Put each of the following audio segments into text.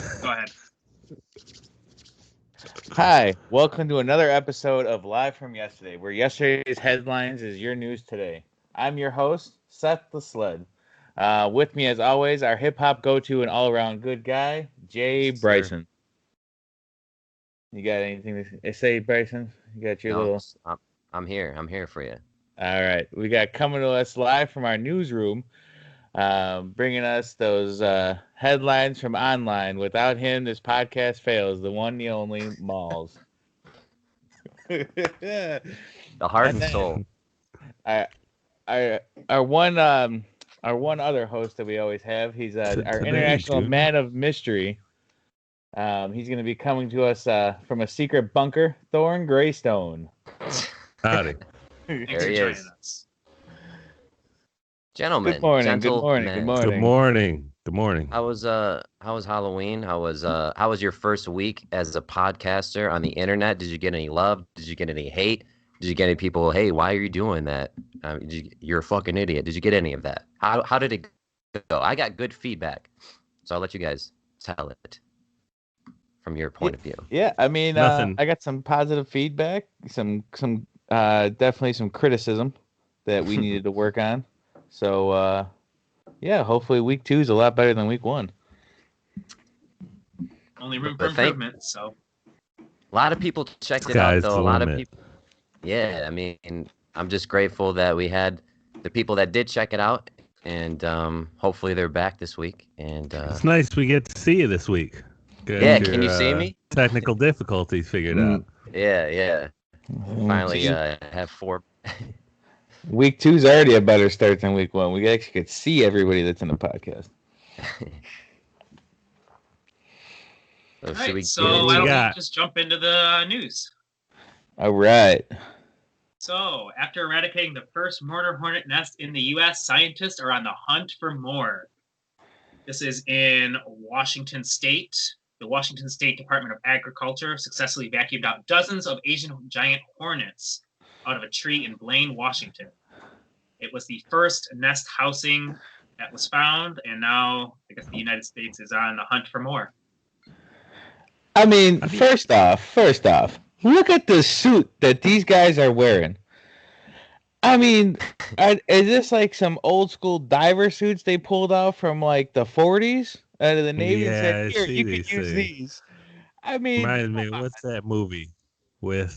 Go ahead. Hi, welcome to another episode of Live from Yesterday, where yesterday's headlines is your news today. I'm your host, Seth the Sled. With me, as always, our hip-hop go-to and all-around good guy, Jay Bryson. You got anything to say, Bryson? You got your little... I'm here. I'm here for you. All right. We got coming to us live from our newsroom, bringing us those headlines from online. Without him, this podcast fails. The one, the only, Malz. The heart and soul. Our one other host that we always have. He's our international man of mystery. He's going to be coming to us from a secret bunker. Thorn Graystone. Howdy. There he is. Gentlemen. Good morning. Good morning. How was Halloween? How was your first week as a podcaster on the internet? Did you get any love? Did you get any hate? Did you get any people, hey, why are you doing that? You're a fucking idiot. Did you get any of that? How did it go? I got good feedback, so I'll let you guys tell it from your point of view. Yeah, I mean, I got some positive feedback, some definitely some criticism that we needed to work on. So, yeah, hopefully week 2 is a lot better than week 1. Only room for improvement, so. A lot of people checked it out, though. A lot of people. Yeah, I mean, I'm just grateful that we had the people that did check it out, and hopefully they're back this week. And it's nice we get to see you this week. Yeah, can you see me? Technical difficulties figured out. Yeah. Finally, have 4. Week 2 is already a better start than week 1. We actually could see everybody that's in the podcast. So why don't we just jump into the news? All right. So, after eradicating the first murder hornet nest in the U.S., scientists are on the hunt for more. This is in Washington State. The Washington State Department of Agriculture successfully vacuumed out dozens of Asian giant hornets out of a tree in Blaine, Washington. It was the first nest housing that was found, and now I guess the United States is on the hunt for more. I mean, first off, look at the suit that these guys are wearing. I mean, is this like some old school diver suits they pulled out from like the 40s out of the Navy and said, here, you can use these. I mean, reminds me, what's that movie with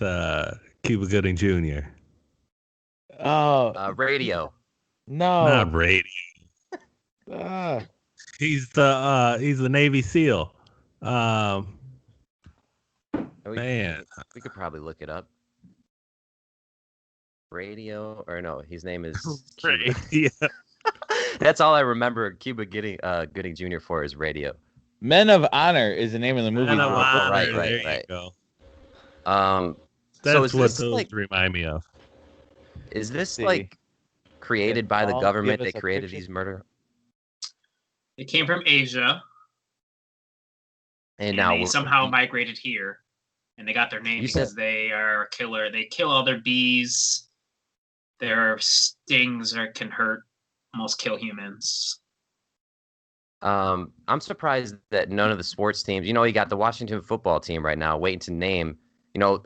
Cuba Gooding Jr.? Oh, Radio. No, not Radio. He's the Navy SEAL. Man, we could probably look it up. Radio, or no, his name is Radio. That's all I remember Cuba Gooding Jr. for is Radio. Men of Honor is the name of the movie. Men of Honor. Right. There you go. So that's what those remind me of. Is this like created by the government? They created these murder. It came from Asia, and now they somehow migrated here, and they got their name because they are a killer. They kill all their bees. Their stings can hurt, almost kill humans. I'm surprised that none of the sports teams. You got the Washington football team right now waiting to name.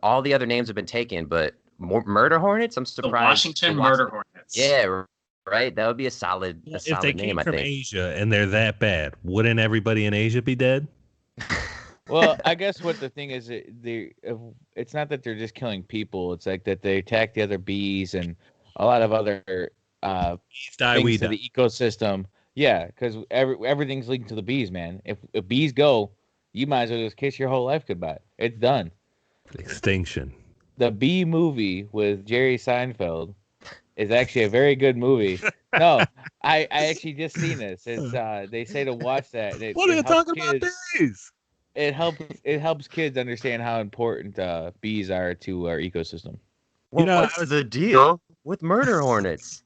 All the other names have been taken, but murder hornets. I'm surprised. The Washington murder hornets. Yeah, right. That would be a solid name. If they came I from think. Asia and they're that bad, wouldn't everybody in Asia be dead? Well, I guess what the thing is, it's not that they're just killing people. It's like that they attack the other bees and a lot of other things to the ecosystem. Yeah, because everything's linked to the bees, man. If bees go, you might as well just kiss your whole life goodbye. It's done. Extinction. The Bee movie with Jerry Seinfeld is actually a very good movie. No, I actually just seen this. It's they say to watch that. What are you talking about bees? It helps kids understand how important bees are to our ecosystem. Well, what's the deal with murder hornets?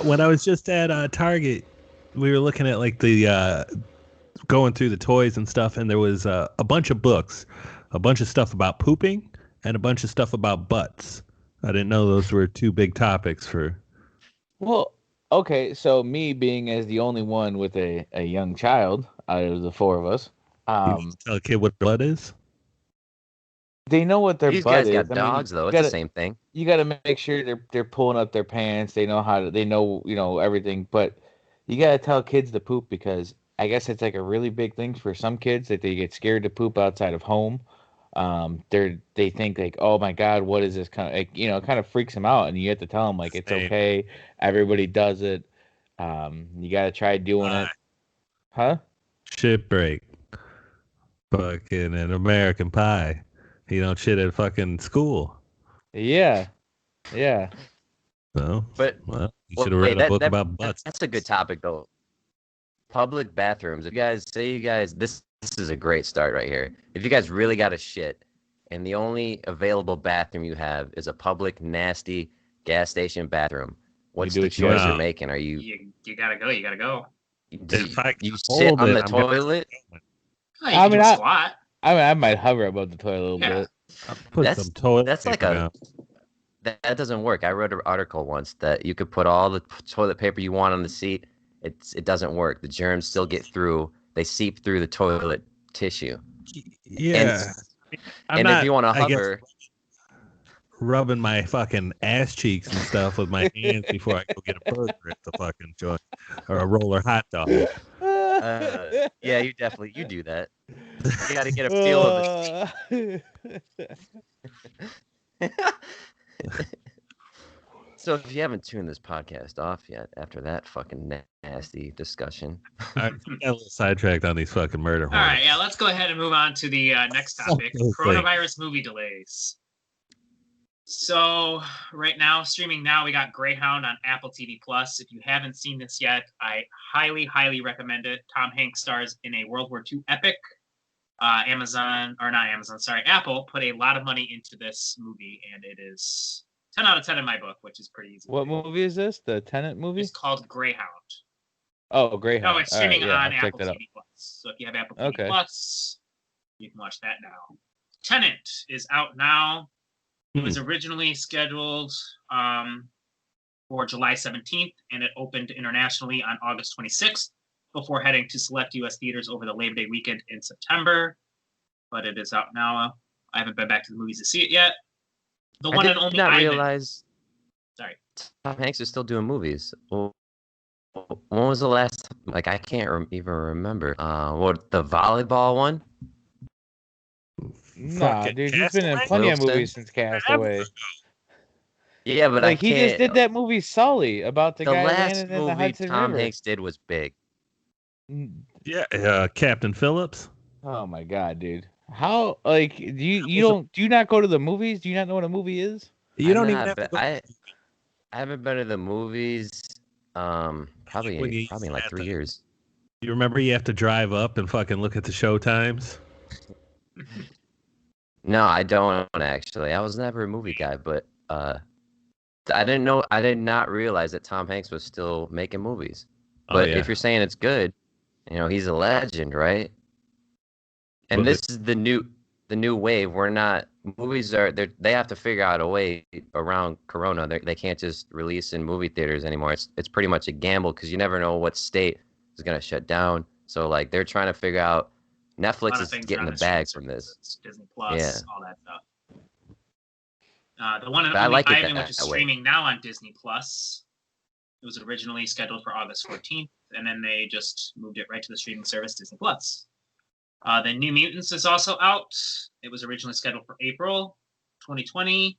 When I was just at Target, we were looking at like the going through the toys and stuff, and there was a bunch of books, a bunch of stuff about pooping, and a bunch of stuff about butts. I didn't know those were two big topics for. Well, okay, so me being as the only one with a young child out of the four of us, You need to tell a kid what blood is. they know what their These butt guys is. got dogs, though. It's the same thing. You got to make sure they're pulling up their pants. They know they know everything. But you got to tell kids to poop because I guess it's like a really big thing for some kids that they get scared to poop outside of home. They think like, oh my God, what is this kind of like, it kind of freaks them out, and you have to tell them like it's okay. Everybody does it. You got to try doing it. Huh? Shit break. Fucking an American Pie. You don't shit at fucking school. Yeah. Yeah. No. But you should have read a book about butts. That's a good topic, though. Public bathrooms. If you guys, this is a great start right here. If you guys really got to shit, and the only available bathroom you have is a public, nasty gas station bathroom, what's the choice you're making? Are you gotta go. You gotta go. You sit on the toilet? I mean, squat. I might hover above the toilet a little bit. That's like that doesn't work. I wrote an article once that you could put all the toilet paper you want on the seat. It doesn't work. The germs still get through. They seep through the toilet tissue. Yeah. And if you want to hover, rubbing my fucking ass cheeks and stuff with my hands before I go get a burger at the fucking joint or a roller hot dog. Yeah, you do that. You got to get a feel of it. So if you haven't tuned this podcast off yet after that fucking nasty discussion. I got a little sidetracked on these fucking murder hornets. All right, yeah, let's go ahead and move on to the next topic, coronavirus movie delays. So right now, streaming now, we got Greyhound on Apple TV+. If you haven't seen this yet, I highly, highly recommend it. Tom Hanks stars in a World War II epic. Apple put a lot of money into this movie, and it is 10 out of 10 in my book, which is pretty easy. What movie is this? The Tenet movie? It's called Greyhound. Oh, Greyhound. No, it's streaming on Apple TV+. So if you have Apple TV+, you can watch that now. Tenet is out now. It was originally scheduled for July 17th, and it opened internationally on August 26th before heading to select U.S. theaters over the Labor Day weekend in September. But it is out now. I haven't been back to the movies to see it yet. The one and only. I did not realize. Sorry. Tom Hanks is still doing movies. Well, when was the last? Like, I can't even remember. What, the volleyball one? Nah, dude, he's been in plenty of movies since Castaway. Yeah, but like he just did that movie Sully about the guy landing in the Hudson River. Tom Hanks did was big. Yeah, Captain Phillips. Oh my God, dude! How do you not go to the movies? Do you not know what a movie is? You don't even have to go. I haven't been to the movies. Probably in like 3 years. You remember you have to drive up and fucking look at the show times? No, I don't actually. I was never a movie guy, but I did not realize that Tom Hanks was still making movies. But if you're saying it's good, he's a legend, right? And this is the new wave. They have to figure out a way around Corona. They can't just release in movie theaters anymore. It's pretty much a gamble because you never know what state is going to shut down. So like they're trying to figure out. Netflix is getting the bag from this. Disney Plus, all that stuff. The one and only Ivan, which is streaming now on Disney Plus. It was originally scheduled for August 14th, and then they just moved it right to the streaming service Disney Plus. The New Mutants is also out. It was originally scheduled for April 2020,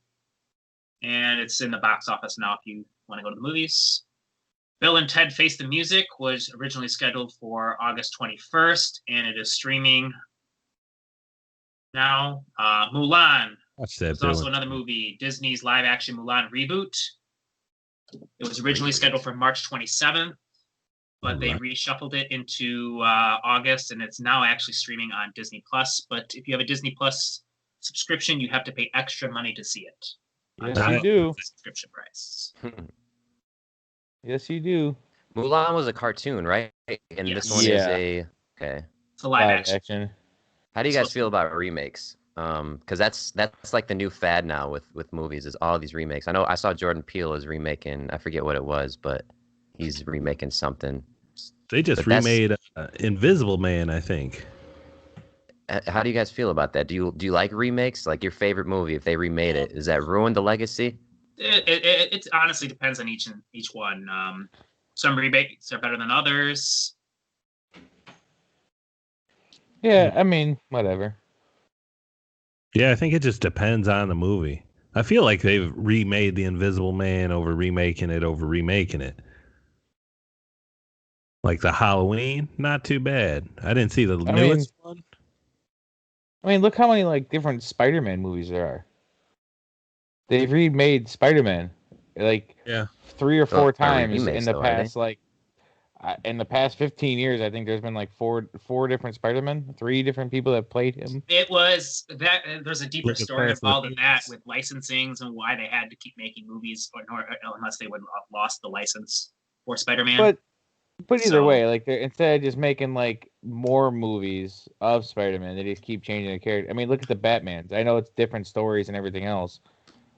and it's in the box office now if you want to go to the movies. Bill and Ted Face the Music was originally scheduled for August 21st, and it is streaming now. Mulan is also another movie, Disney's live-action Mulan reboot. It was originally scheduled for March 27th, but they reshuffled it into August, and it's now actually streaming on Disney+. But if you have a Disney Plus subscription, you have to pay extra money to see it. Yes, you do. The subscription price. Yes, you do. Mulan was a cartoon, right? And this one is okay. It's a live action. How do you guys feel about remakes? Because that's like the new fad now with movies is all these remakes. I know I saw Jordan Peele is remaking. I forget what it was, but he's remaking something. They just remade Invisible Man, I think. How do you guys feel about that? Do you like remakes? Like your favorite movie, if they remade it, does that ruin the legacy? It honestly depends on each one. Some remakes are better than others. Yeah, I mean, whatever. Yeah, I think it just depends on the movie. I feel like they've remade The Invisible Man over remaking it. Like the Halloween, not too bad. I didn't see the newest one. I mean, look how many like different Spider-Man movies there are. They've remade Spider-Man like 3 or 4 times in the past in the past 15 years. I think there's been like four different Spider-Man, 3 different people that played him. It was that there's a deeper story involved in that with licensings and why they had to keep making movies unless they would have lost the license for Spider-Man. But either way, like instead of just making like more movies of Spider-Man, they just keep changing the character. I mean, look at the Batmans. I know it's different stories and everything else,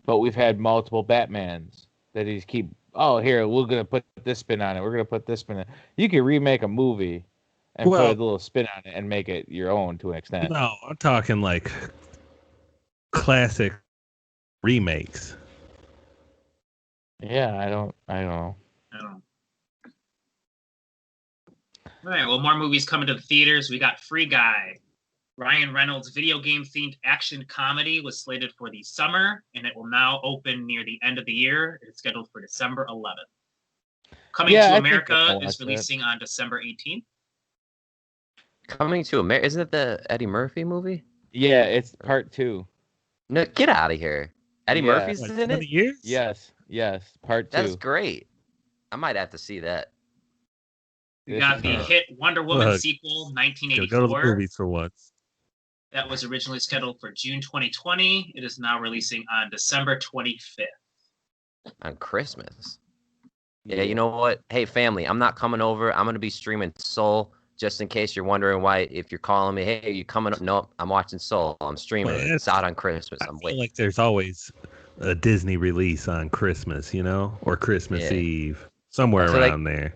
but we've had multiple Batmans that they just keep. Oh, here we're gonna put this spin on it. We're gonna put this spin on it. You can remake a movie and put a little spin on it and make it your own to an extent. No, I'm talking like classic remakes. Yeah, I don't know. All right, well, more movies coming to the theaters. We got Free Guy. Ryan Reynolds' video game-themed action comedy was slated for the summer, and it will now open near the end of the year. It's scheduled for December 11th. Coming to America is releasing on December 18th. Coming to America? Isn't it the Eddie Murphy movie? Yeah, it's part 2. No, get out of here. Eddie Murphy's in it? Years? Yes, part 2. That's great. I might have to see that. We got the hit Wonder Woman sequel, 1984. Go to the movies for once. That was originally scheduled for June 2020. It is now releasing on December 25th. On Christmas. Yeah, you know what? Hey, family, I'm not coming over. I'm going to be streaming Soul, just in case you're wondering why, if you're calling me, hey, are you coming up? Nope, I'm watching Soul. I'm streaming it. It's out on Christmas. I'm waiting. Like there's always a Disney release on Christmas, or Christmas Eve. Somewhere around there.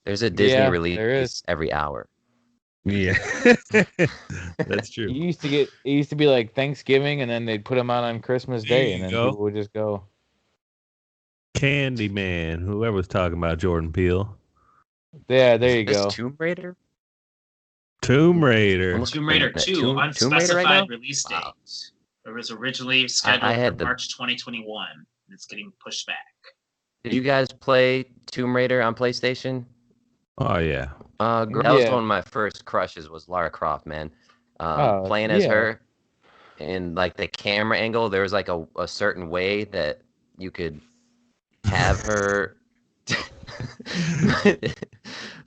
There's a Disney release every hour. Yeah, that's true. It used to be like Thanksgiving, and then they'd put them on Christmas Day, and then people would just go. Candyman, whoever was talking about Jordan Peele. Yeah, there you go. Tomb Raider? Tomb Raider 2, unspecified release date. Wow. It was originally scheduled for March 2021, and it's getting pushed back. Did you guys play Tomb Raider on PlayStation? Oh, yeah. That was one of my first crushes was Lara Croft, man. Playing as her, and like the camera angle, there was like a certain way that you could have her.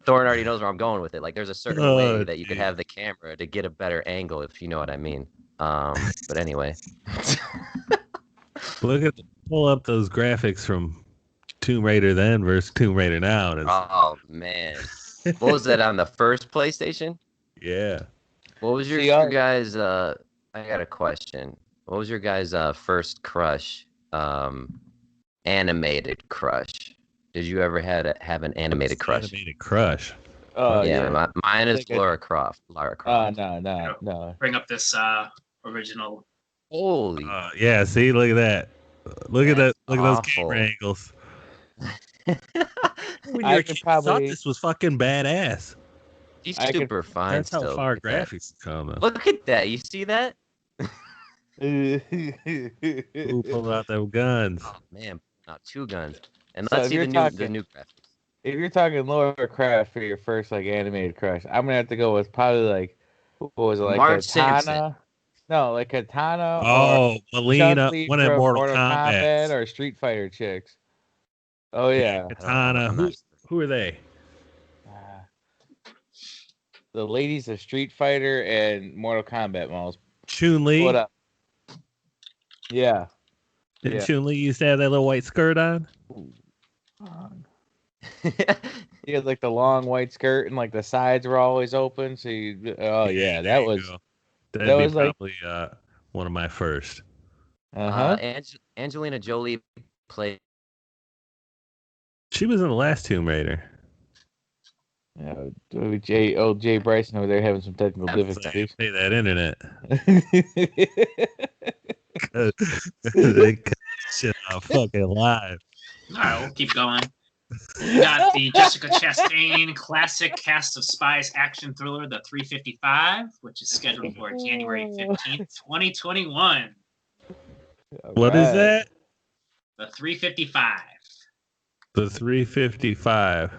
Thorn already knows where I'm going with it. Like there's a certain way that you could have the camera to get a better angle, if you know what I mean. But anyway. Pull up those graphics from Tomb Raider then versus Tomb Raider now. Oh man, what was that on the first PlayStation? Yeah. What was your guys? I got a question. What was your guys' first crush? Animated crush. Did you ever have an animated crush? Animated crush. Yeah, mine is Lara Croft. No. Bring up this original. Holy. Yeah. See, look at that. Look at that. Look at those camera angles. I thought this was fucking badass. He's super fine. That's how far graphics come. Look at that. You see that? Who pulled out them guns? Oh man, not 2 guns. And let's see the new graphics. If you're talking Lara Croft for your first like animated crush, I'm gonna have to go with probably like what was it, like Marge Katana? Simpson. No, like Katana. Oh, Melina, one of Mortal Kombat or Street Fighter chicks. Oh yeah, Katana. Who are they? The ladies of Street Fighter and Mortal Kombat, Malz. Chun-Li. What up? Yeah. Did Chun-Li used to have that little white skirt on? He had like the long white skirt and like the sides were always open. So that was probably one of my first. Angelina Jolie played She was in the last Tomb Raider. Jay Bryson over there having some technical difficulties. Say that internet. They cut shit off fucking live. All right, we'll keep going. We got the Jessica Chastain classic Cast of Spies action thriller, The 355, which is scheduled for January 15th, 2021. What is that? The 355. The 355.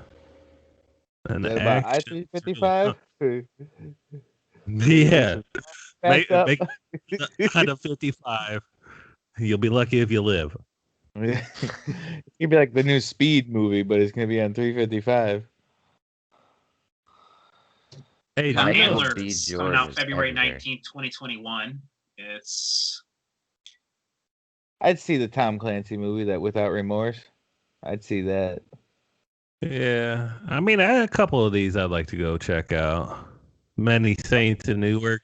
An about I-355? Yeah. Make up. out of 55. You'll be lucky if you live. It's gonna be like the new Speed movie, but it's gonna be on 355. Hey, The Antlers Speed coming out George is February everywhere. 19th, 2021. I'd see the Tom Clancy movie, that Without Remorse. I'd see that. Yeah, I mean, I had a couple of these I'd like to go check out. Many Saints in Newark.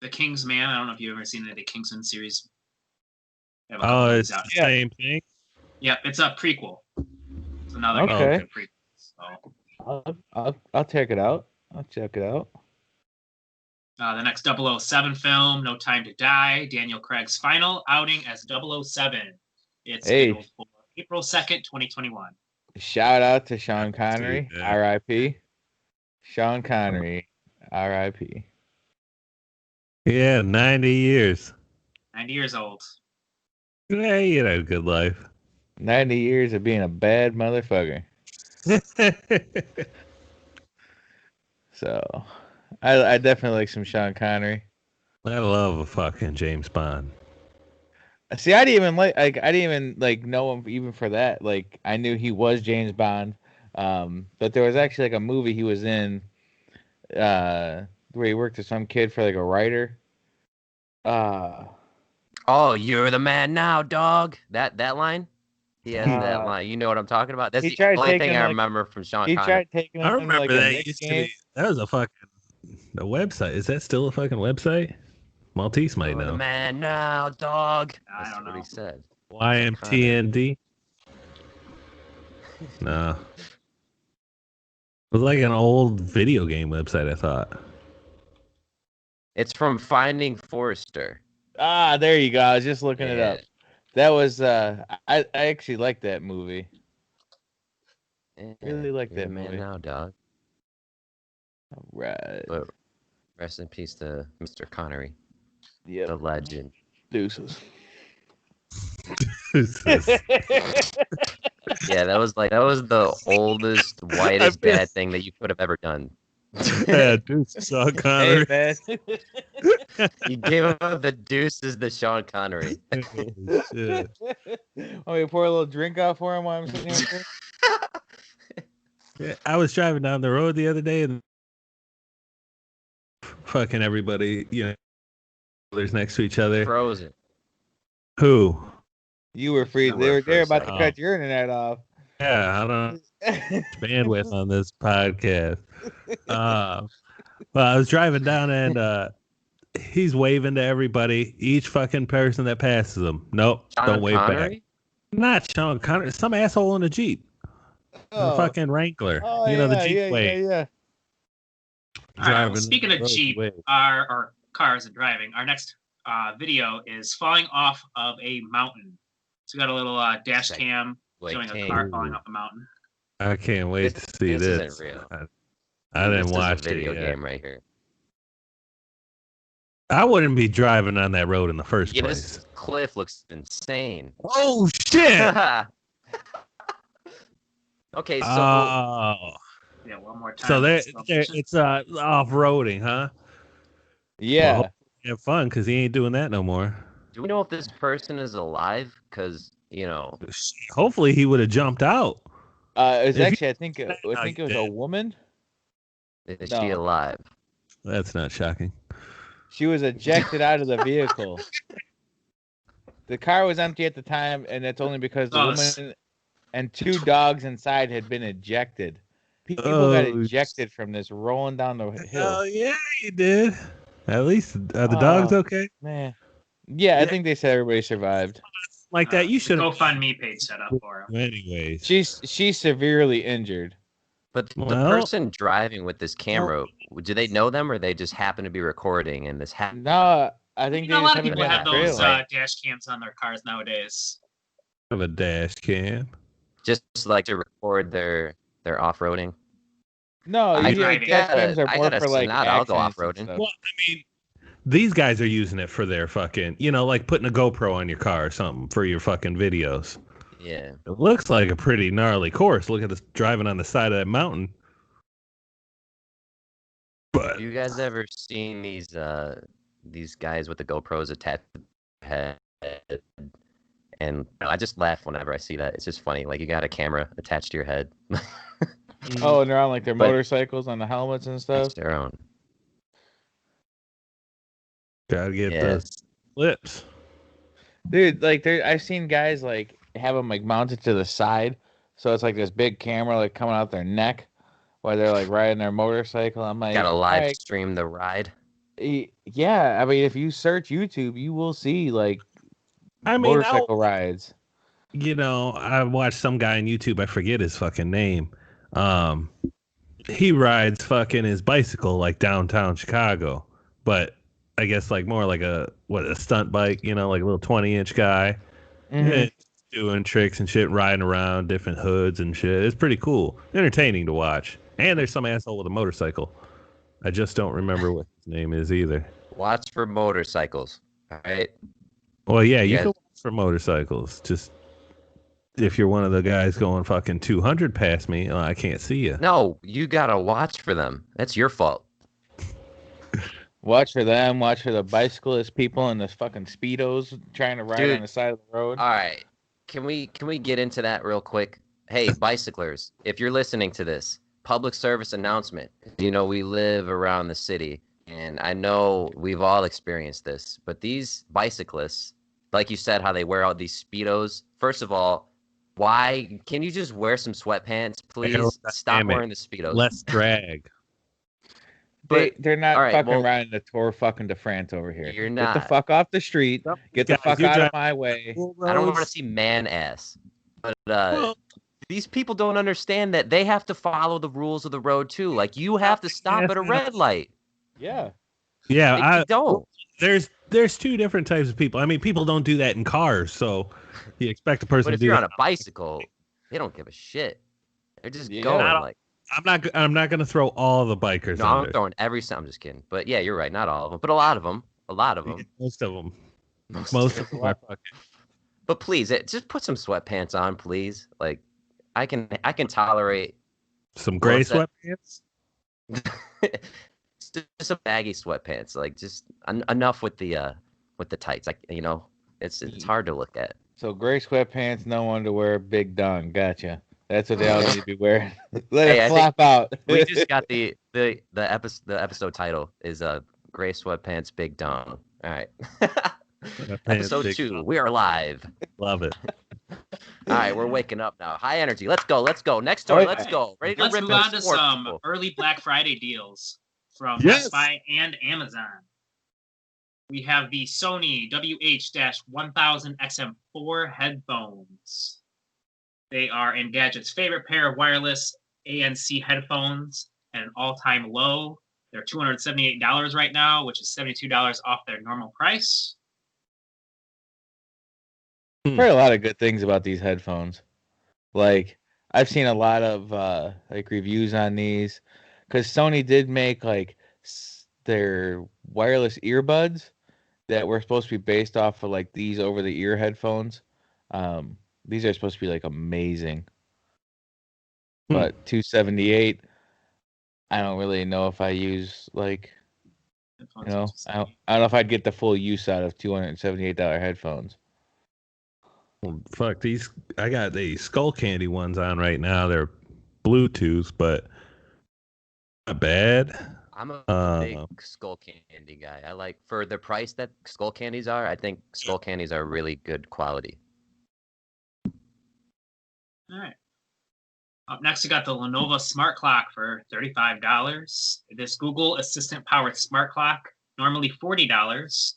The King's Man. I don't know if you've ever seen the Kingsman series. They have a Oh, couple of it's these out. the same thing. Yep, it's a prequel. It's another Okay. good prequel. So, I'll check it out. I'll check it out. the next 007 film, No Time to Die, Daniel Craig's final outing as 007. It's scheduled for April 2nd, 2021. Shout out to Sean Connery, Dude, R.I.P. Sean Connery, R.I.P. Yeah, 90 years. 90 years old. Yeah, you had a good life. 90 years of being a bad motherfucker. So, I definitely like some Sean Connery. I love a fucking James Bond. See, I didn't even know him even for that. Like, I knew he was James Bond, but there was actually like a movie he was in, where he worked as some kid for like a writer. Oh, you're the man now, dog. That line? He has that line. You know what I'm talking about? That's he the tried only thing taking, I like- remember from Sean He Connery. tried taking I him to remember like a that Knicks used to game. be. That was a website. Is that still a fucking website? Maltese might You're the know. man now, dog. I That's don't what know. he said. YMTND? No. It was like an old video game website, I thought. It's from Finding Forrester. Ah, there you go. I was just looking it up. Yeah. That was I actually like that movie. Really like You're that the man movie. now, dog. Right. But rest in peace to Mr. Connery, Yep. the legend. Deuces. Yeah, that was the oldest, whitest bad thing that you could have ever done. Yeah, dude, Sean Connery. Hey, man. You gave him the deuces to Sean Connery. Oh, shit. Want me to pour a little drink out for him while I'm sitting here? Yeah, I was driving down the road the other day and fucking everybody, there's next to each other. Frozen. Who? You were free. I They were work for there a about to second. cut your internet off. Yeah, I don't know. Bandwidth on this podcast. Well, I was driving down and he's waving to everybody. Each fucking person that passes him. Nope, Sean don't wave Connery? back. Not Sean Connery. Some asshole in a Jeep. Oh. A fucking Wrangler. Oh, the Jeep wave. yeah. All right, well, Driving speaking the of road, Jeep, wave. our cars and driving, our next video is falling off of a mountain. So we got a little dash Sick. cam Wait, showing a King. car falling off a mountain. I can't wait to see this. Isn't real. I didn't This watch is a video it yet. game right here. I wouldn't be driving on that road in the first Yeah, place. this cliff looks insane. Oh shit! Okay, so Oh, Yeah, one more time. so Slow motion. it's off-roading, huh? Yeah. Well, have fun because he ain't doing that no more. do we know if this person is alive? Because Hopefully he would have jumped out. It was If actually, I think it was a dead. woman. is No. she alive? That's not shocking. She was ejected out of the vehicle. The car was empty at the time, and that's only because the woman and two dogs inside had been ejected. People got ejected from this rolling down the hill. Oh yeah, you did. At least are the dogs okay? Man. Yeah, I think they said everybody survived. like that, you should GoFundMe page set up for him. Anyways, she's severely injured. But the person driving with this camera, do they know them or they just happen to be recording and this happened? No, I think a lot of people have those dash cams on their cars nowadays. Have a dash cam. Just like to record their off-roading. No, dash cams are more for like I'll go off-roading. Well, I mean, these guys are using it for their fucking, like putting a GoPro on your car or something for your fucking videos. Yeah. It looks like a pretty gnarly course. Look at this driving on the side of that mountain. But have you guys ever seen these guys with the GoPros attached to their head? And I just laugh whenever I see that. It's just funny. Like, you got a camera attached to your head. Oh, and they're on like their motorcycles on the helmets and stuff. Their own. Gotta get the slips. Dude, like I've seen guys like have them like mounted to the side, so it's like this big camera like coming out their neck while they're like riding their motorcycle. I'm like, gotta live stream the ride. Yeah, I mean, if you search YouTube, you will see like motorcycle rides. I watched some guy on YouTube. I forget his fucking name. He rides fucking his bicycle like downtown Chicago, but I guess like more like a stunt bike, like a little 20-inch guy. Mm-hmm. Doing tricks and shit, riding around different hoods and shit. It's pretty cool, entertaining to watch. And there's some asshole with a motorcycle. I just don't remember what his name is either. Watch for motorcycles, all right? Well, yeah, you can watch for motorcycles. Just if you're one of the guys going fucking 200 past me, I can't see you. No, you gotta watch for them. That's your fault. Watch for them. Watch for the bicyclist people in the fucking Speedos trying to ride on the side of the road. All right. Can we get into that real quick? Hey, bicyclers, if you're listening to this, public service announcement. We live around the city, and I know we've all experienced this, but these bicyclists, like you said, how they wear out these Speedos. First of all, why can you just wear some sweatpants, please? Stop wearing the Speedos. Less drag. They're not riding the Tour fucking de France over here. You're not. Get the fuck off the street. Get the fuck out of my way. I don't want to see man ass. But these people don't understand that they have to follow the rules of the road too. Like, you have to stop at a red light. Yeah. Yeah, I don't. There's two different types of people. I mean, people don't do that in cars, so you expect a person to do that. But if you're on a bicycle, they don't give a shit. They're just going like. I'm not gonna throw all the bikers. No, I'm throwing every. I'm just kidding. But yeah, you're right. Not all of them, but a lot of them. Most of them. Most of them are fucking. But please, just put some sweatpants on, please. Like, I can tolerate some gray sweatpants. Just some baggy sweatpants. Like, just enough with the tights. Like, it's hard to look at. So gray sweatpants, no underwear, big dong. Gotcha. That's what they all need to be wearing. Let it flop out. We just got the episode title is Gray Sweatpants Big Dong. All right. Episode 2. We are live. Love it. All right, we're waking up now. High energy. Let's go. Next story. Let's go. Ready to rip move on to some early Black Friday deals from Best Buy and Amazon. We have the Sony WH-1000 XM4 headphones. They are Engadget's favorite pair of wireless ANC headphones at an all-time low. They're $278 right now, which is $72 off their normal price. I've heard a lot of good things about these headphones. Like, I've seen a lot of like reviews on these, because Sony did make like their wireless earbuds that were supposed to be based off of like these over-the-ear headphones. These are supposed to be like amazing. But $278, I don't really know if I use like, I don't know if I'd get the full use out of $278 headphones. Well, fuck these. I got the Skull Candy ones on right now. They're Bluetooth, but not bad. I'm a big Skull Candy guy. I like, for the price that Skull Candies are, I think Skull Candies are really good quality. All right. Up next, we got the Lenovo Smart Clock for $35. This Google Assistant powered smart clock, normally $40,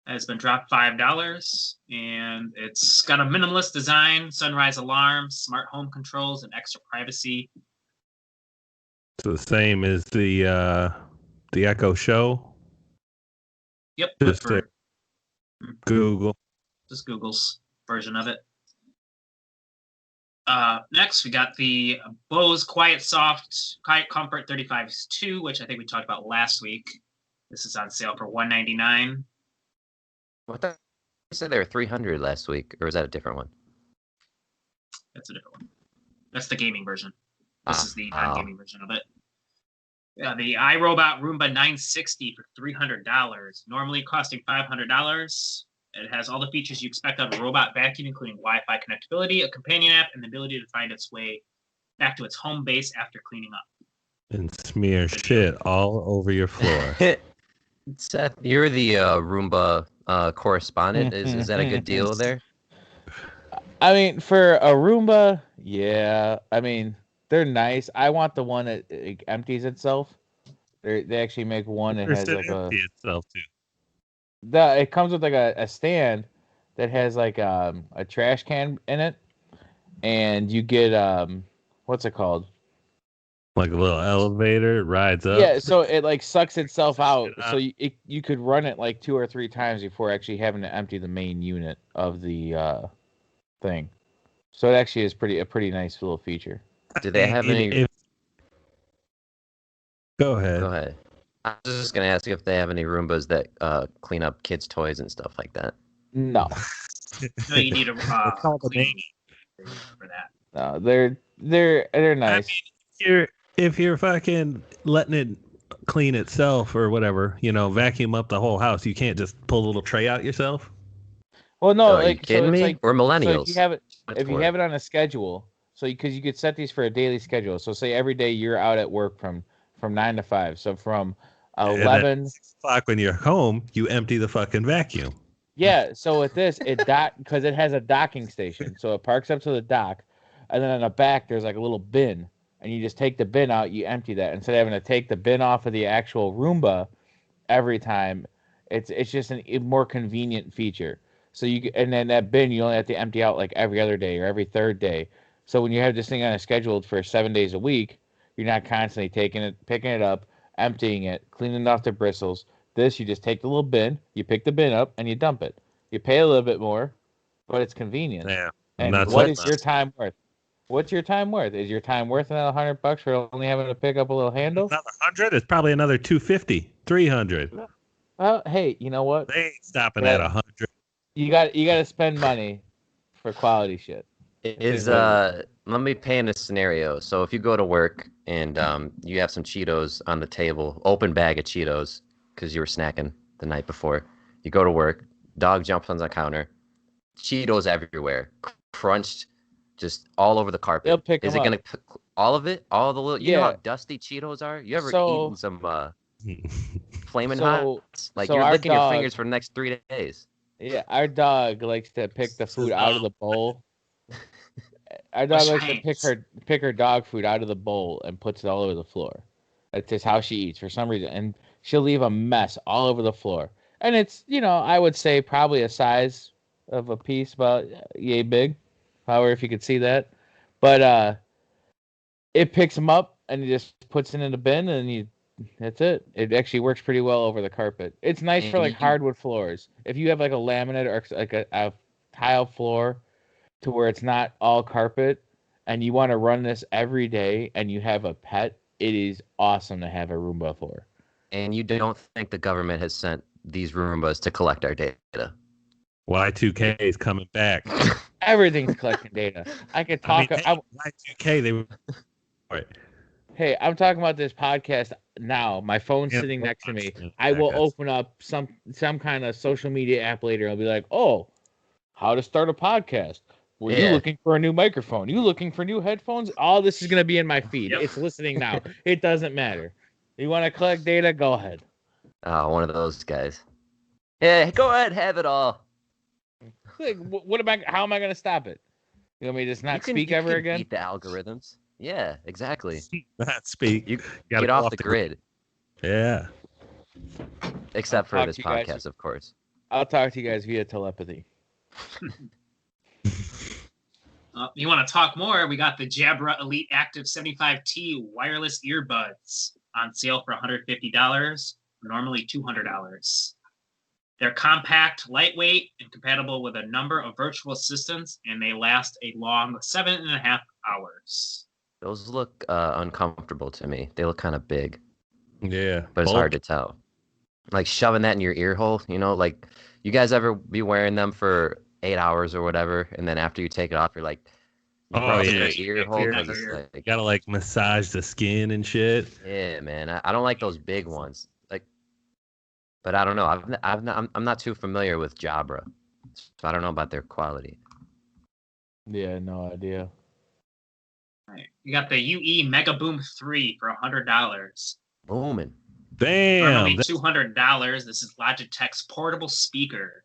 has been dropped $5, and it's got a minimalist design, sunrise alarm, smart home controls, and extra privacy. It's the same as the Echo Show. Yep. Just Google. Just Google's version of it. Next, we got the Bose Quiet Comfort 35-2, which I think we talked about last week. This is on sale for $199. What the? You said they were $300 last week, or is that a different one? That's a different one. That's the gaming version. This is the non-gaming version of it. The iRobot Roomba 960 for $300, normally costing $500. It has all the features you expect out of a robot vacuum, including Wi-Fi connectability, a companion app, and the ability to find its way back to its home base after cleaning up. And smear shit all over your floor. Seth, you're the Roomba correspondent. Is that a good deal there? I mean, for a Roomba, yeah. I mean, they're nice. I want the one that empties itself. They actually make one that has like a itself too. It comes with like a stand that has like a trash can in it, and you get what's it called? Like a little elevator rides up. Yeah, so it like sucks itself out. So you could run it like 2 or 3 times before actually having to empty the main unit of the thing. So it actually is a pretty nice little feature. Do they have any? Go ahead. Go ahead. I was just gonna ask if they have any Roombas that clean up kids' toys and stuff like that. No. No, you need a clean for that. No, they're nice. I mean, if you're fucking letting it clean itself or whatever, vacuum up the whole house, you can't just pull a little tray out yourself. Well, no, Are you kidding me? Like, we're millennials. So if you have it on a schedule, so because you could set these for a daily schedule. So say every day you're out at work from 9 to 5. So from 11 6 o'clock when you're home, you empty the fucking vacuum. Yeah, so with this, because it has a docking station, so it parks up to the dock, and then on the back there's like a little bin, and you just take the bin out, you empty that instead of having to take the bin off of the actual Roomba every time. It's just a more convenient feature. So and then that bin you only have to empty out like every other day or every third day. So when you have this thing on a schedule for 7 days a week, you're not constantly picking it up, emptying it, cleaning off the bristles. This, you just take the little bin, you pick the bin up, and you dump it. You pay a little bit more, but it's convenient. Yeah. And what is your time worth? What's your time worth? Is your time worth another $100 for only having to pick up a little handle? Another 100? It's probably another 250, 300. Well, hey, you know what? They ain't stopping at 100. You got to spend money for quality shit. Let me paint a scenario. So if you go to work and you have some Cheetos on the table, open bag of Cheetos because you were snacking the night before. You go to work, dog jumps on the counter, Cheetos everywhere, crunched, just all over the carpet. They'll pick Is it gonna all of it? All the little, you know how dusty Cheetos are? You ever eaten some Flamin' Hots? Like you're licking your fingers for the next 3 days. Yeah, our dog likes to pick the food out of the bowl. Our dog likes to pick her dog food out of the bowl and puts it all over the floor. That's just how she eats for some reason. And she'll leave a mess all over the floor. And it's, I would say probably a size of a piece, about yay big. However, if you could see that. But it picks them up and he just puts it in the bin and that's it. It actually works pretty well over the carpet. It's nice for like hardwood floors. If you have like a laminate or like a tile floor to where it's not all carpet and you want to run this every day and you have a pet, it is awesome to have a Roomba for. And you don't think the government has sent these Roombas to collect our data? Y2K is coming back. Everything's collecting data. I could talk. Y2K, they were. Right. Hey, I'm talking about this podcast now. My phone's sitting next to me. I will open up some kind of social media app later. I'll be like, oh, how to start a podcast. Were you looking for a new microphone? You looking for new headphones? All this is going to be in my feed. Yep. It's listening now. It doesn't matter. You want to collect data? Go ahead. Oh, one of those guys. Yeah, go ahead, have it all. Like, how am I going to stop it? You want me to just not speak ever again? Beat the algorithms. Yeah, exactly. Not speak. You get off the grid. Yeah. Except for this podcast, of course. I'll talk to you guys via telepathy. You want to talk more? We got the Jabra Elite Active 75T wireless earbuds on sale for $150, normally $200. They're compact, lightweight, and compatible with a number of virtual assistants, and they last a long 7.5 hours. Those look uncomfortable to me. They look kind of big. Yeah. But it's hard to tell. Like shoving that in your ear hole, like you guys ever be wearing them for 8 hours or whatever, and then after you take it off, you're like, yeah, your ear hole. You gotta like massage the skin and shit. Yeah, man. I don't like those big ones. But I don't know. I'm not too familiar with Jabra, so I don't know about their quality. Yeah, no idea. All right. You got the UE Mega Boom 3 for $100. Booming. Damn. Normally $200. This is Logitech's portable speaker.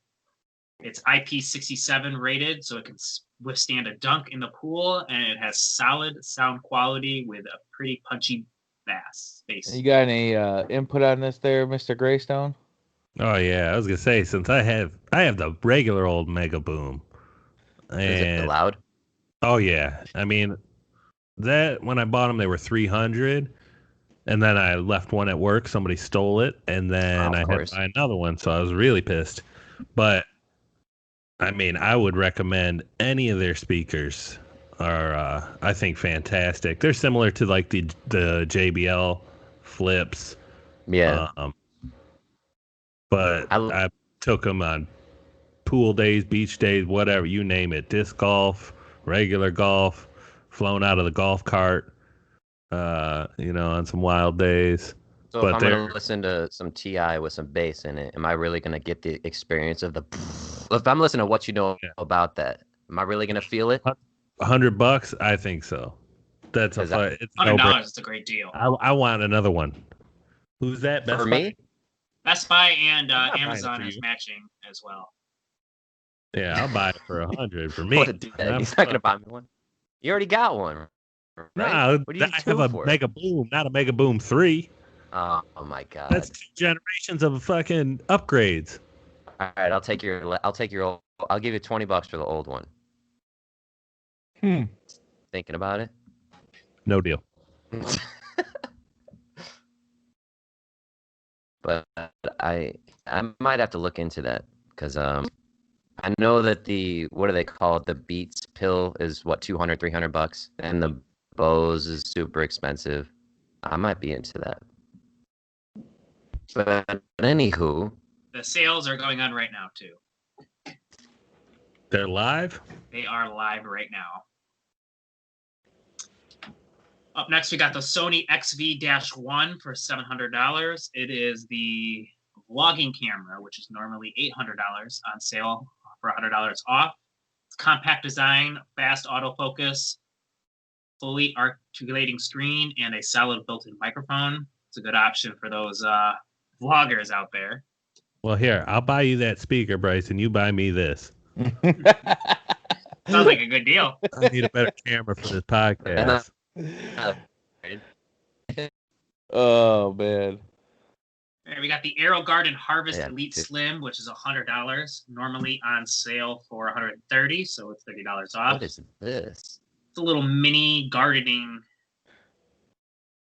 It's IP67 rated, so it can withstand a dunk in the pool, and it has solid sound quality with a pretty punchy bass. You got any input on this there, Mr. Graystone? Oh yeah, I was gonna say, since I have the regular old Mega Boom. And, is it loud? Oh yeah, I mean, that when I bought them, they were $300, and then I left one at work. Somebody stole it, and then I had to buy another one, so I was really pissed. But I mean, I would recommend any of their speakers. Are I think fantastic. They're similar to like the JBL flips. Yeah. But I took them on pool days, beach days, whatever, you name it. Disc golf, regular golf, flown out of the golf cart, on some wild days. So if I'm going to listen to some TI with some bass in it, am I really going to get the experience of the... If I'm listening to what you know about that, am I really going to feel it? $100, I think so. That's it's $100 is a great deal. I want another one. Who's that? Best Buy? Me? Best Buy and Amazon is matching as well. Yeah, I'll buy it for $100 for me. He's not gonna buy me one. You already got one. Right? No, I have a Mega Boom, not a Mega Boom 3. Oh my god. That's 2 generations of fucking upgrades. All right, I'll take your old. I'll give you $20 for the old one. Thinking about it? No deal. But I might have to look into that because I know that what do they call it? The Beats pill is what, $200-$300, and the Bose is super expensive. I might be into that. But anywho, the sales are going on right now too. They're live? They are live right now. Up next, we got the Sony XV-1 for $700. It is the vlogging camera, which is normally $800 on sale for $100 off. It's compact design, fast autofocus, fully articulating screen, and a solid built-in microphone. It's a good option for those vloggers out there. Well, here, I'll buy you that speaker, Bryce, and you buy me this. Sounds like a good deal. I need a better camera for this podcast. Oh man! We got the Aero Garden Harvest Elite Slim, which is $100. Normally on sale for $130, so it's $30 off. What is this? It's a little mini gardening.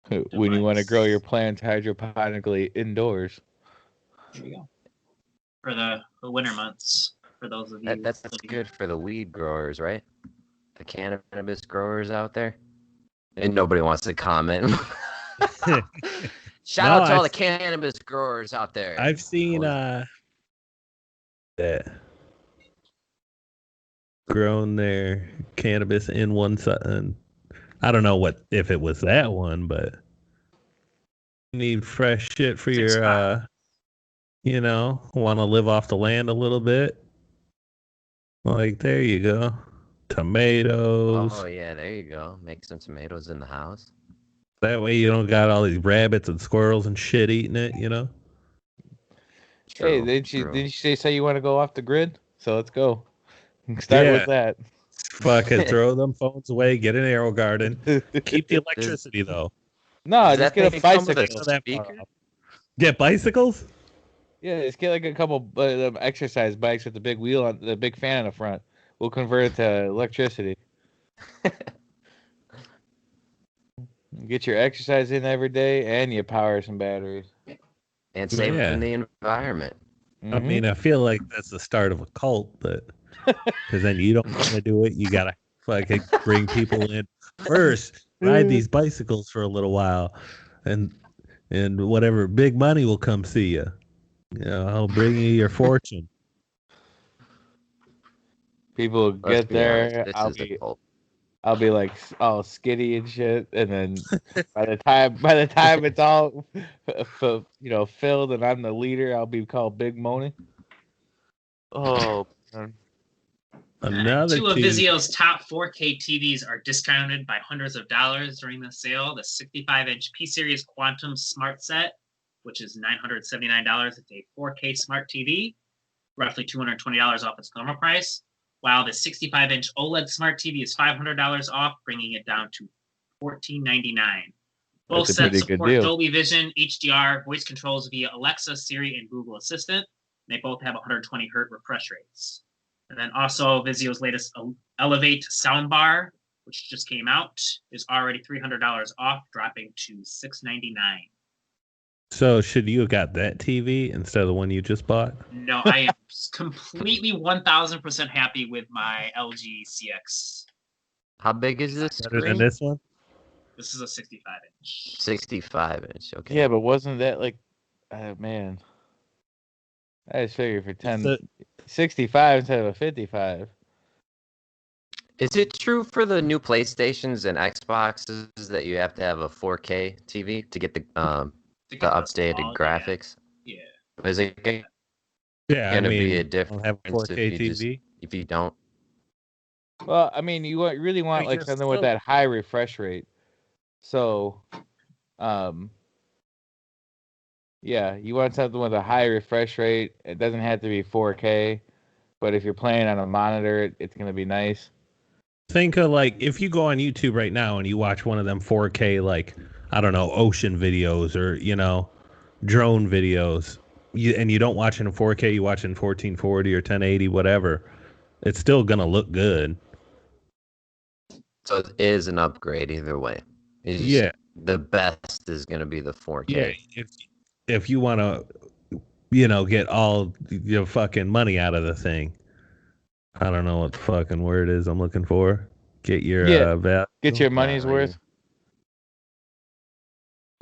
When you want to grow your plants hydroponically indoors. There you go. For the winter months, for those of you. That's good for the weed growers, right? The cannabis growers out there. And nobody wants to comment. Shout out to all the cannabis growers out there. I've seen that grown their cannabis in one side. I don't know if it was that one, but you need fresh shit for your want to live off the land a little bit. Like, there you go. Tomatoes. Oh yeah, there you go. Make some tomatoes in the house. That way you don't got all these rabbits and squirrels and shit eating it, Hey, didn't you say you want to go off the grid? So let's go. Start with that. Fucking throw them phones away. Get an Aero Garden. Keep the electricity though. No, just get a bicycle. Get bicycles? Yeah, just get like a couple exercise bikes with the big wheel on the big fan on the front. We'll convert it to electricity. Get your exercise in every day, and you power some batteries. And saving the environment. I mean, I feel like that's the start of a cult, but because then you don't want to do it, you gotta fucking bring people in first. Ride these bicycles for a little while, and whatever big money will come see you. You know, I'll bring you your fortune. People get there. Honest, I'll be like all skitty and shit, and then by the time it's all filled and I'm the leader, I'll be called Big Money. Oh, man. Two of Vizio's top 4K TVs are discounted by hundreds of dollars during the sale. The 65-inch P-Series Quantum Smart Set, which is $979. It's a 4K smart TV, roughly $220 off its normal price, while the 65-inch OLED smart TV is $500 off, bringing it down to $1499. Both sets support Dolby Vision, HDR, voice controls via Alexa, Siri, and Google Assistant. They both have 120 Hz refresh rates. And then also Vizio's latest Elevate soundbar, which just came out, is already $300 off, dropping to $699. So should you have got that TV instead of the one you just bought? No, I am completely 1,000% happy with my LG CX. How big is this screen? Better than this one? This is a 65-inch. 65-inch, okay. Yeah, but wasn't that like, man, I just figured for 65 instead of a 55. Is it true for the new PlayStations and Xboxes that you have to have a 4K TV to get the updated graphics? Yeah. Is it going to be a difference have a 4K TV? If you don't? Well, I mean, you really want like something with that high refresh rate. So, yeah, you want something with a high refresh rate. It doesn't have to be 4K, but if you're playing on a monitor, it's going to be nice. Think of like if you go on YouTube right now and you watch one of them 4K, like, I don't know, ocean videos or, drone videos, and you don't watch it in 4K, you watch it in 1440 or 1080, whatever, it's still going to look good. So it is an upgrade either way. Yeah. The best is going to be the 4K. Yeah. If you want to, get all your fucking money out of the thing. I don't know what the fucking word is I'm looking for. Get your get your money's worth.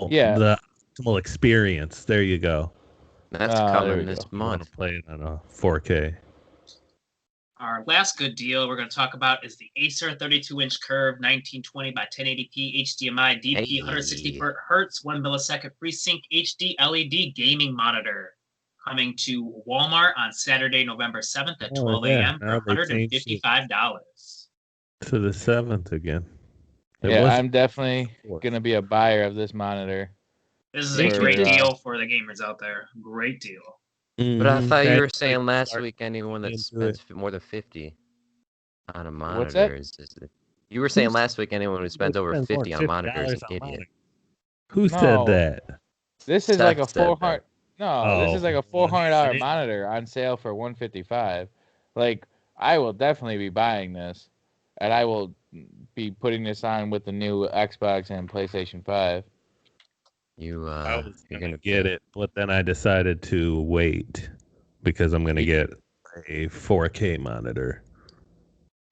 Yeah. The optimal experience. There you go. That's coming this month. I play it on a 4K. Our last good deal we're going to talk about is the Acer 32-inch curve 1920 by 1080p HDMI DP 160 Hz 1 millisecond FreeSync HD LED gaming monitor, coming to Walmart on Saturday, November 7th at 12 a.m. for $155. To the 7th again. I'm definitely going to be a buyer of this monitor. This is a great deal for the gamers out there. Great deal. But I thought you were saying last week anyone that spends more than 50 on a monitor. What's that? You were saying last week anyone who spends over 50 on a monitor is an idiot. Who said that? This is like a $400. No, this is like a $400 monitor on sale for $155. Like, I will definitely be buying this, and I will be putting this on with the new Xbox and PlayStation 5. I was gonna get it, but then I decided to wait because I'm gonna get a 4K monitor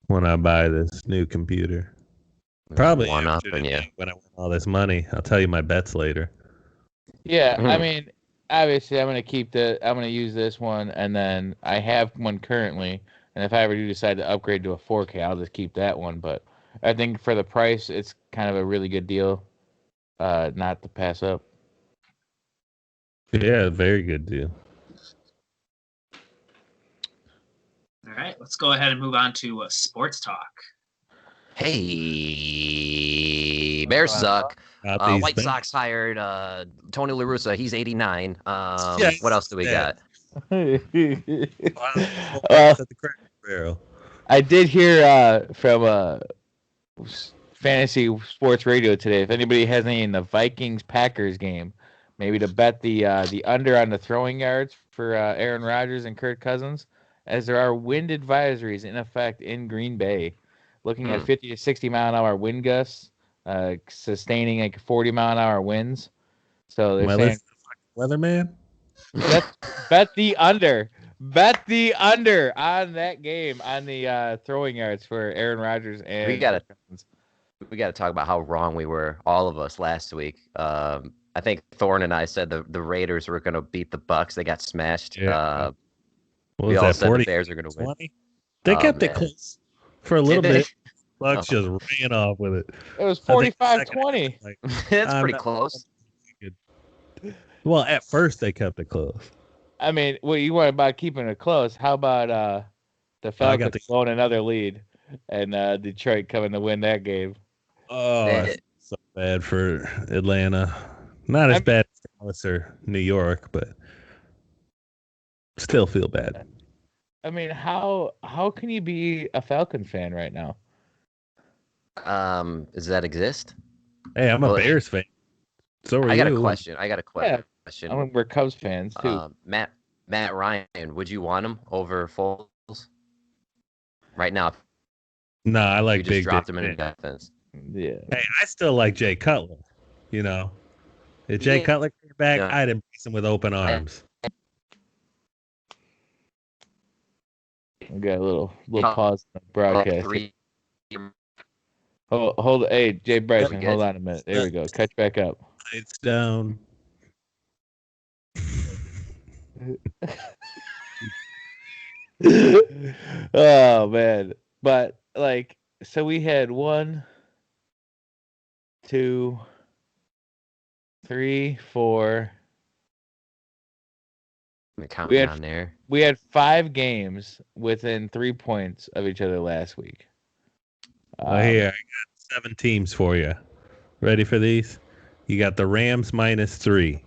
when I buy this new computer. Probably when I win all this money. I'll tell you my bets later. Yeah, I mean, obviously I'm gonna use this one, and then I have one currently, and if I ever do decide to upgrade to a 4K, I'll just keep that one. But I think for the price, it's kind of a really good deal. Not to pass up. Yeah, very good deal. All right, let's go ahead and move on to sports talk. Hey, Bears suck. White Sox hired Tony La Russa. He's 89. What else do we got? I did hear from Fantasy Sports Radio today. If anybody has any in the Vikings-Packers game, maybe to bet the under on the throwing yards for Aaron Rodgers and Kirk Cousins, as there are wind advisories in effect in Green Bay, looking at 50 to 60 mile an hour wind gusts, sustaining like 40 mile an hour winds. So they're saying, weatherman. Bet the under. Bet the under on that game on the throwing yards for Aaron Rodgers and we gotta talk about how wrong we were, all of us, last week. I think Thorn and I said the Raiders were going to beat the Bucks. They got smashed. Yeah. We all said the Bears are going to win. They kept it close for a little bit. Bucks just ran off with it. It was 45-20. That's pretty close. Well, at first they kept it close. I mean, you want about keeping it close. How about the Falcons blowing another lead and Detroit coming to win that game? Oh, so bad for Atlanta. Not as bad as Dallas or New York, but still feel bad. I mean, how can you be a Falcon fan right now? Does that exist? Hey, I'm a Bears fan. So are you. I got a question. Yeah, I mean, we're Cubs fans too. Matt Ryan, would you want him over Foles right now? No, I like you Big. Just dropped him in the defense. Yeah. Hey, I still like Jay Cutler. You know, if Jay Cutler came back, I'd embrace him with open arms. We got a little pause in the broadcast. Hold. Hey, Jay Bryson, hold on a minute. There we go. Catch back up. It's down. Oh man, but like, so we had 1, 2, 3, 4. We had 5 games within 3 points of each other last week. Here, I got 7 teams for you. Ready for these? You got the Rams -3.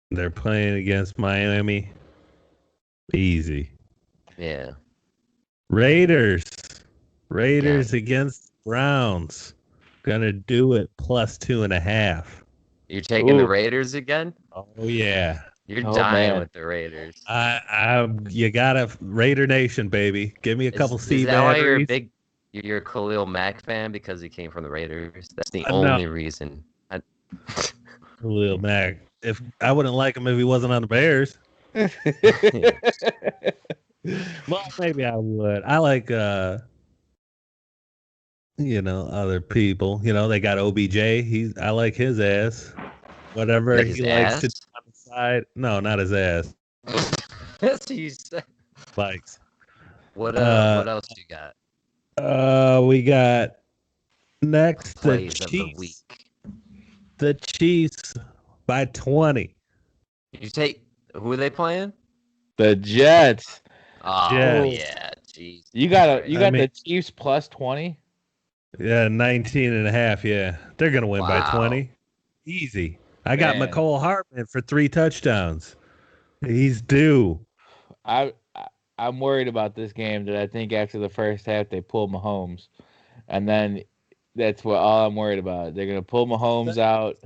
They're playing against Miami. Easy. Yeah. Raiders against Browns. Gonna do it +2.5. You're taking the Raiders again? Oh yeah. You're dying with the Raiders. You gotta Raider Nation, baby. Give me a couple C batteries. You're a Khalil Mack fan because he came from the Raiders. That's the only reason. Khalil Mack. If I wouldn't like him if he wasn't on the Bears. Well, maybe I would. I like other people. They got OBJ. I like his ass. Whatever he likes to do on the side. No, not his ass. That's what you said. Likes. What else you got? We got next Plays the of Chiefs. the week. The Chiefs by 20. You take who are they playing? The Jets. Oh yeah, jeez. You got the Chiefs +20. Yeah, 19.5. Yeah, they're gonna win by 20. Easy. I got McCole Hardman for 3 touchdowns. He's due. I'm worried about this game that I think after the first half they pull Mahomes, and then that's all I'm worried about. They're gonna pull Mahomes out.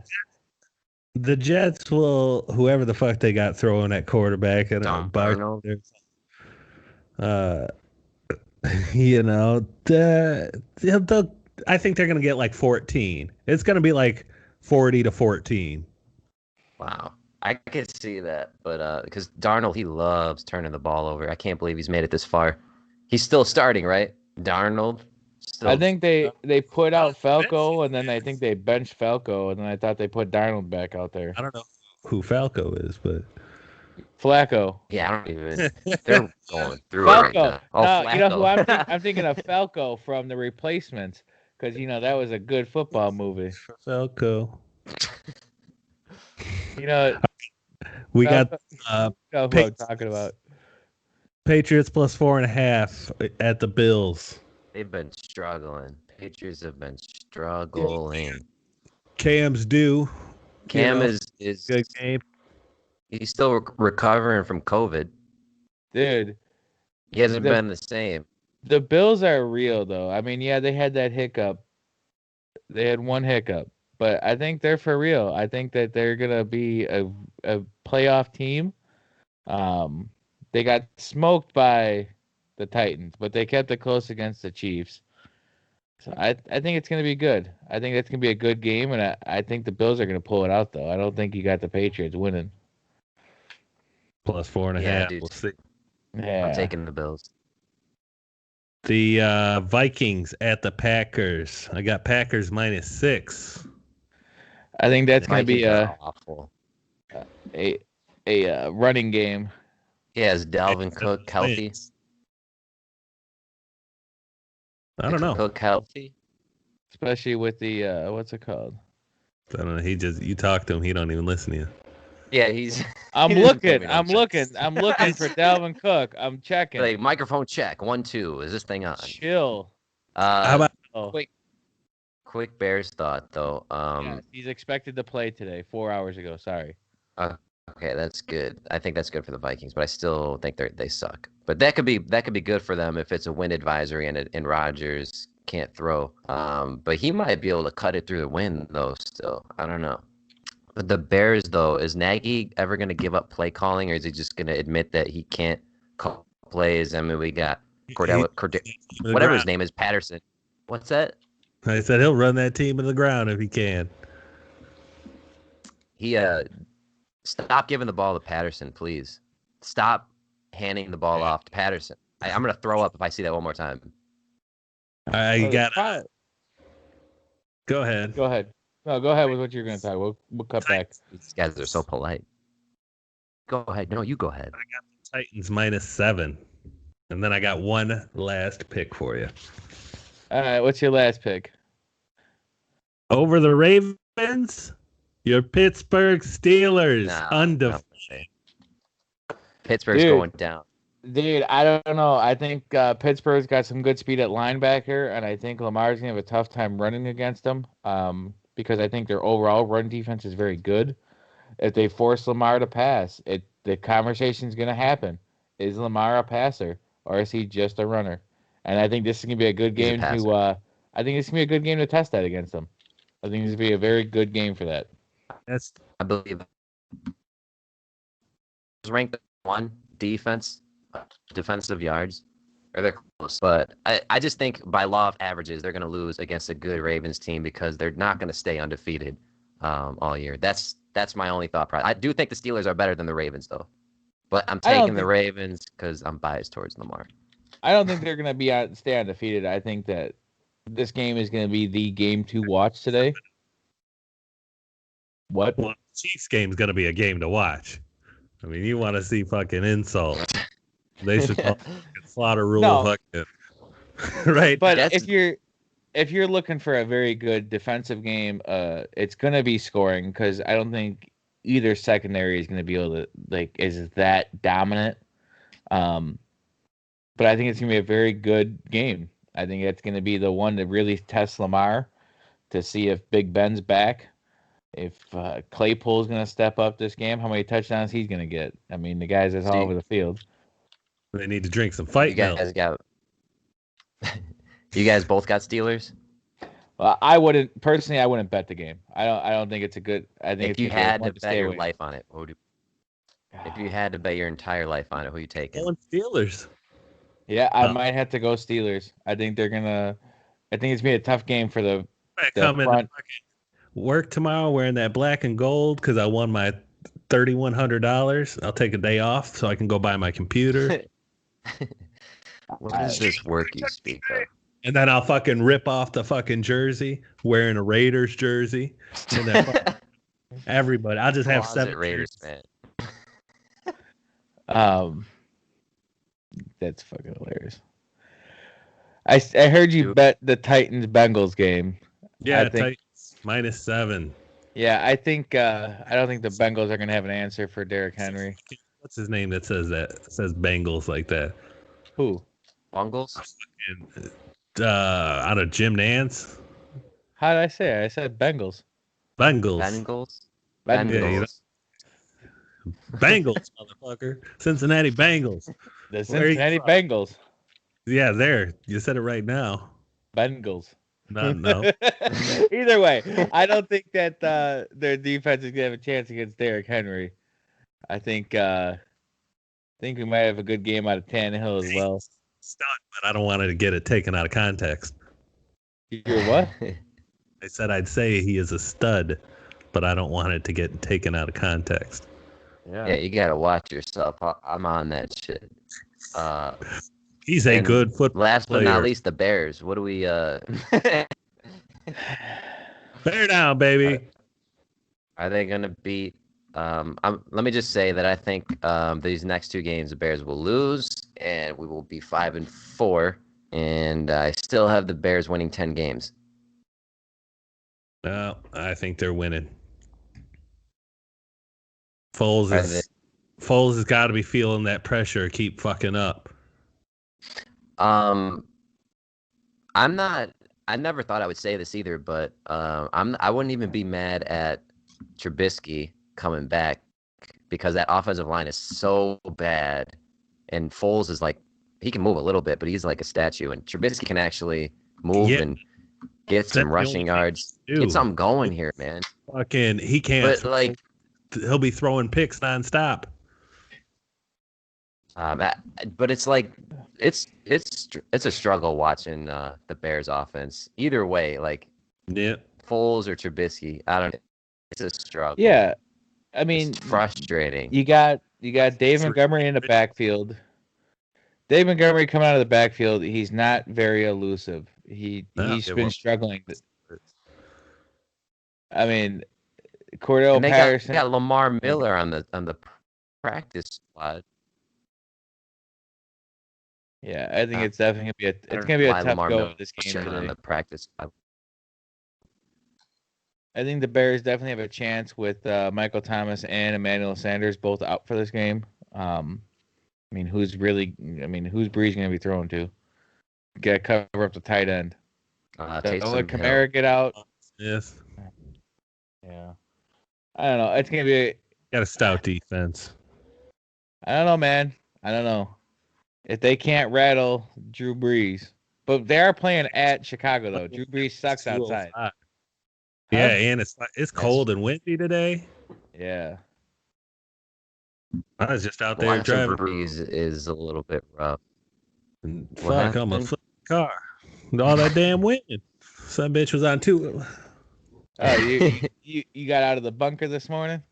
The Jets will, whoever the fuck they got throwing at quarterback, and Darnold. I think they're gonna get like 14. It's gonna be like 40-14. Wow. I could see that, but because Darnold, he loves turning the ball over. I can't believe he's made it this far. He's still starting, right? Darnold. I think they put out Falco, and then I think they benched Falco, and then I thought they put Darnold back out there. I don't know who Falco is, but Flacco. Yeah, I don't even. They're going through Falco. it right now. Oh, no, you know who I'm thinking of? Falco from The Replacements, because that was a good football movie. Falco. We got who I'm talking about. Patriots +4.5 at the Bills. They've been struggling. Patriots have been struggling. Cam's due. Cam is good game. He's still recovering from COVID. Dude. He hasn't been the same. The Bills are real, though. I mean, yeah, they had that hiccup. They had one hiccup. but I think they're for real. I think that they're gonna be a playoff team. They got smoked by the Titans, but they kept it close against the Chiefs. So I think it's gonna be good. I think it's gonna be a good game, and I think the Bills are gonna pull it out though. I don't think you got the Patriots winning. Plus 4.5. Dude. We'll see. Yeah, I'm taking the Bills. The Vikings at the Packers. I got Packers -6. I think that's gonna be Vikings are awful. a running game. Yeah, is Dalvin Cook healthy? I don't know. Cook healthy? Especially with the what's it called? I don't know. You talk to him, he don't even listen to you. Yeah, he's. I'm looking for Dalvin Cook. I'm checking. Like microphone check 1 2. Is this thing on? Chill. How about Quick Bears thought though. Yeah, he's expected to play today. 4 hours ago. Sorry. Okay, that's good. I think that's good for the Vikings, but I still think they suck. But that could be good for them if it's a wind advisory and Rodgers can't throw. But he might be able to cut it through the wind though. Still, I don't know. But the Bears though, is Nagy ever going to give up play calling, or is he just going to admit that he can't call plays? I mean, we got whatever his name is, Patterson. What's that? I said he'll run that team in the ground if he can. He stop giving the ball to Patterson, please. Stop handing the ball off to Patterson. I'm gonna throw up if I see that one more time. I got it. Go ahead. Go ahead. No, go ahead with what you're gonna talk. We'll cut back. These guys are so polite. Go ahead. No, you go ahead. I got the Titans -7, and then I got one last pick for you. All right, what's your last pick? Over the Ravens, your Pittsburgh Steelers undefeated. Pittsburgh's going down. Dude, I don't know. I think Pittsburgh's got some good speed at linebacker, and I think Lamar's going to have a tough time running against them because I think their overall run defense is very good. If they force Lamar to pass, the conversation's going to happen. Is Lamar a passer, or is he just a runner? And I think this is going to be a good game to test that against them. I think this is going to be a very good game for that. I believe it's ranked 1 defensive yards, or they're close. But I just think by law of averages, they're going to lose against a good Ravens team because they're not going to stay undefeated all year. That's my only thought process. I do think the Steelers are better than the Ravens, though. But I'm taking the Ravens because I'm biased towards Lamar. I don't think they're going to stay undefeated. I think that this game is going to be the game to watch today. What? Well, the Chiefs game is going to be a game to watch. I mean, you want to see fucking insult. They should slaughter rule fucking right. But if you're looking for a very good defensive game, it's going to be scoring because I don't think either secondary is going to be able to is that dominant. But I think it's going to be a very good game. I think it's going to be the one to really test Lamar to see if Big Ben's back. If Claypool's going to step up this game, how many touchdowns he's going to get. I mean, the guys is all over the field. They need to drink some fight milk. You guys both got Steelers? Well, I wouldn't bet the game. I don't think it's a good. I think if you had to bet your life on it, what would you? If you had to bet your entire life on it, who are you taking? Steelers. Yeah, I might have to go Steelers. I think it's gonna be a tough game for the front. Work tomorrow wearing that black and gold because I won my $3,100. I'll take a day off so I can go buy my computer. What is this work you speak of? And then I'll fucking rip off the fucking jersey, wearing a Raiders jersey. And then everybody. I'll just have 7 Raiders fan. That's fucking hilarious. I heard you bet the Titans Bengals game. Yeah, Titans -7. Yeah, I think I don't think the Bengals are gonna have an answer for Derrick Henry. What's his name that says that? It says Bengals like that. Who? Bengals? Out of Jim Nance. How did I say it? I said Bengals. Bengals, motherfucker. Cincinnati Bengals. The Cincinnati Bengals. Yeah, there. You said it right now. Bengals. No. Either way, I don't think that their defense is gonna have a chance against Derrick Henry. I think we might have a good game out of Tannehill as well. Stuck, but I don't want to get it taken out of context. You're what? I said I'd say he is a stud, but I don't want it to get taken out of context. Yeah, you gotta watch yourself. I'm on that shit. He's a good football last player. but not least, the Bears. What do we? Bear down, baby. Are they gonna beat? Let me just say that I think these next two games the Bears will lose, and we will be 5-4. And I still have the Bears winning 10 games. No, I think they're winning. Foles has got to be feeling that pressure. Keep fucking up. I'm not. I never thought I would say this either, but I wouldn't even be mad at Trubisky coming back because that offensive line is so bad, and Foles is like he can move a little bit, but he's like a statue, and Trubisky can actually move and get some rushing yards. Get something going here, man. Fucking, he can't. But like, he'll be throwing picks nonstop. But it's like it's a struggle watching the Bears offense. Either way, like Foles or Trubisky, I don't. It's a struggle. Yeah, I mean, it's frustrating. You got Dave Montgomery in the backfield. Dave Montgomery coming out of the backfield, he's not very elusive. He's been struggling. I mean, Cordell Patterson got Lamar Miller on the practice squad. Yeah, I think it's definitely gonna be a tough Lamar go Miller of this game on the practice squad. I think the Bears definitely have a chance with Michael Thomas and Emmanuel Sanders both out for this game. Who's Breeze going to be throwing to? Got to cover up the tight end. Let Kamara get out. Yes. Yeah. I don't know. It's going to be got a stout defense. I don't know, man. I don't know. If they can't rattle Drew Brees. But they are playing at Chicago, though. Drew Brees sucks outside. Yeah, and it's cold and windy today. Yeah. I was just out there driving. Breeze is a little bit rough. Fuck, I'm a car. All that damn wind. Some bitch was on two. Oh, you got out of the bunker this morning?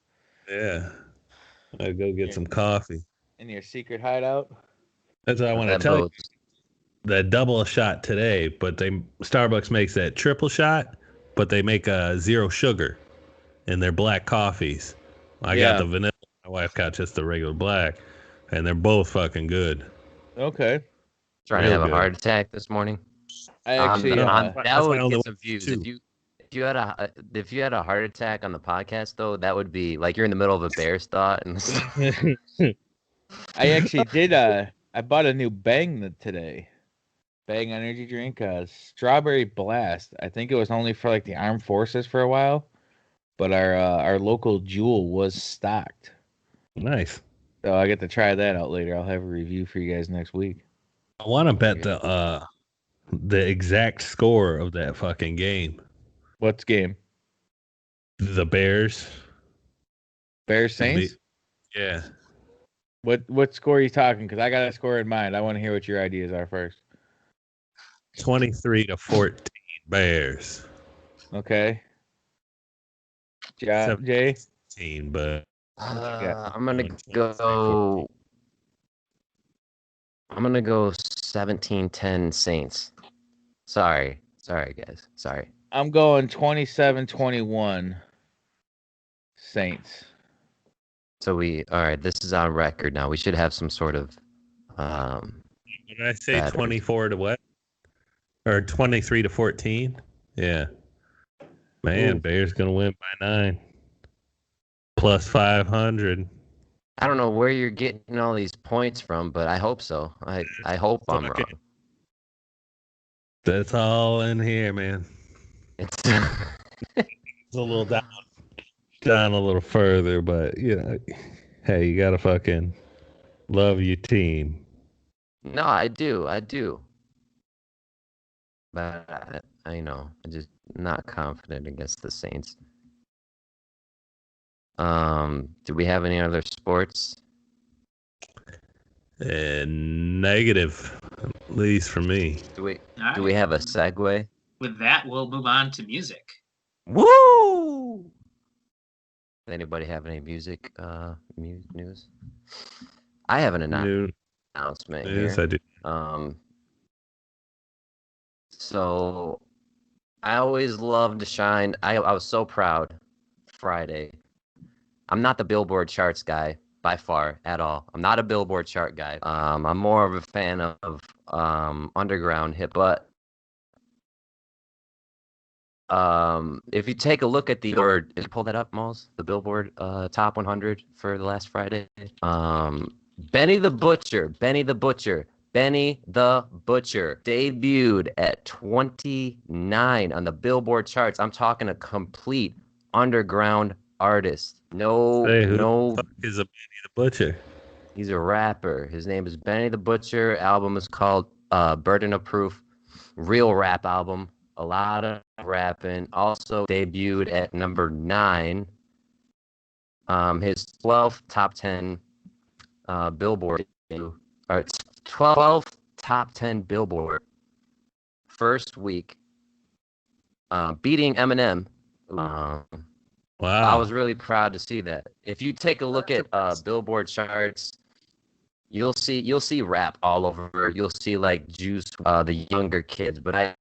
Yeah. I go get some coffee. In your secret hideout? That's what I want to tell you. That double shot today, but Starbucks makes that triple shot, but they make zero sugar in their black coffees. I got the vanilla. My wife got just the regular black, and they're both fucking good. Okay. Trying to have a heart attack this morning. I actually that would get some views. If you had a heart attack on the podcast though, that would be like you're in the middle of a Bears thought. And I actually did. I bought a new Bang today. Bang energy drink, Strawberry Blast. I think it was only for like the armed forces for a while, but our local Jewel was stocked. Nice. So I get to try that out later. I'll have a review for you guys next week. I want to bet the exact score of that fucking game. What's game? The Bears. Bears Saints? Yeah. What score are you talking? Because I got a score in mind. I want to hear what your ideas are first. 23-14 Bears. Okay. Jay? 17, but I'm gonna go 17-10 Saints. Sorry guys. Sorry. I'm going 27-21 Saints. So all right, this is on record now. We should have some sort of did I say 24 to what? Or 23-14? Yeah. Man, ooh. Bears gonna win by 9. Plus 500. I don't know where you're getting all these points from, but I hope so. I hope I'm wrong. That's all in here, man. It's a little down a little further, but hey, you gotta fucking love your team. No, I do. But I'm just not confident against the Saints. Do we have any other sports? Negative, at least for me. Do we All do we right. have a segue? With that, we'll move on to music. Woo! Does anybody have any music news? I have an announcement News, here. I do. So I always love to shine. I was so proud Friday. I'm not the Billboard charts guy by far at all. I'm not a Billboard chart guy. I'm more of a fan of underground hip, but if you take a look at the Billboard, did you pull that up, Malz? The Billboard top 100 for the last Friday. Benny the Butcher debuted at 29 on the Billboard charts. I'm talking a complete underground artist. No. The fuck is a Benny the Butcher? He's a rapper. His name is Benny the Butcher. Album is called Burden of Proof. Real rap album. A lot of rapping. Also debuted at number 9. His 12th top 10 Billboard. Or 12 top 10 Billboard. First week. Beating Eminem. Wow. I was really proud to see that. If you take a look at Billboard charts, you'll see rap all over. You'll see like Juice, the younger kids. But I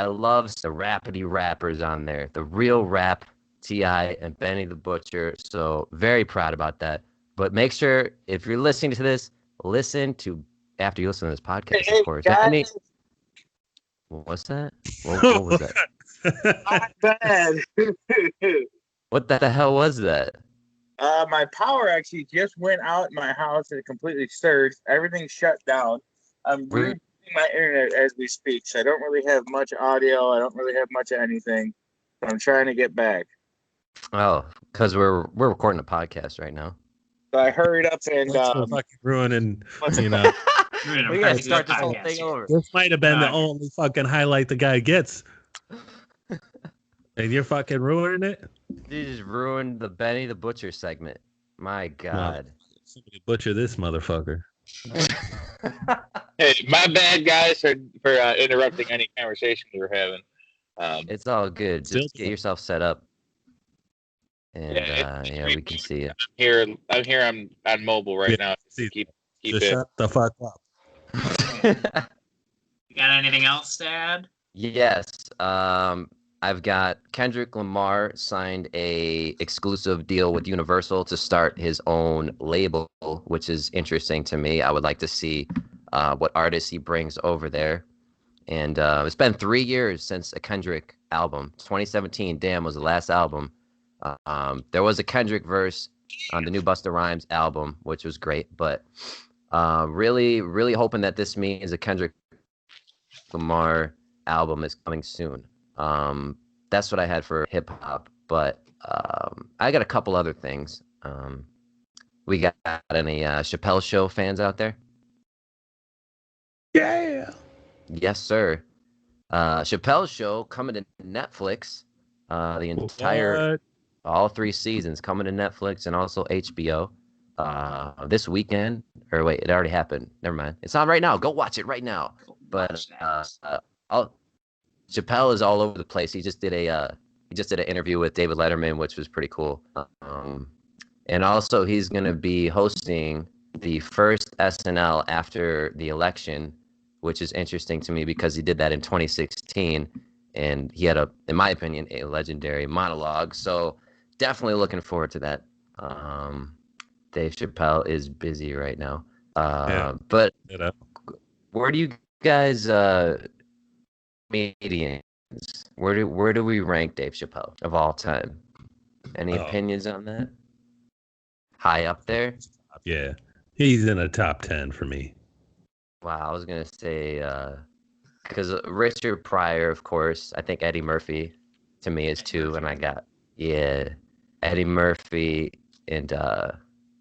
love the rapidy rappers on there. The real rap, T.I. and Benny the Butcher. So very proud about that. But make sure if you're listening to this, listen to after you listen to this podcast, of course. What's that? What was that? Not bad. What the hell was that? My power actually just went out in my house and it completely surged. Everything's shut down. I'm rebooting my internet as we speak, so I don't really have much audio. I don't really have much of anything. So I'm trying to get back. Oh, because we're recording a podcast right now. So I hurried up and fucking ruining, We gotta start this whole thing over. This might have been the only fucking highlight the guy gets. And you're fucking ruining it? You just ruined the Benny the Butcher segment. My God. Somebody butcher this motherfucker. Hey, my bad, guys, for interrupting any conversation we were having. It's all good. Just get yourself set up. And we can see it. I'm here. I'm on mobile right now. Keep it. Shut the fuck up. You got anything else to add? Yes. I've got Kendrick Lamar signed a exclusive deal with Universal to start his own label, which is interesting to me. I would like to see what artists he brings over there. And it's been 3 years since a Kendrick album. 2017, Damn, was the last album. There was a Kendrick verse on the new Busta Rhymes album, which was great. But really, really hoping that this means a Kendrick Lamar album is coming soon. That's what I had for hip hop, but I got a couple other things. We got any Chappelle Show fans out there? Yeah. Yes, sir. Chappelle Show coming to Netflix. The entire all 3 seasons coming to Netflix and also HBO this weekend. Or wait, it already happened. Never mind. It's on right now. Go watch it right now. But Chappelle is all over the place. He just did an interview with David Letterman, which was pretty cool. And also he's going to be hosting the first SNL after the election, which is interesting to me because he did that in 2016 and he had in my opinion, a legendary monologue. So definitely looking forward to that. Dave Chappelle is busy right now. But where do you guys comedians, where do we rank Dave Chappelle of all time? Any opinions on that? High up there? Yeah, he's in a top 10 for me. Wow, I was gonna say because Richard Pryor, of course. I think Eddie Murphy to me is 2, and I got Eddie Murphy and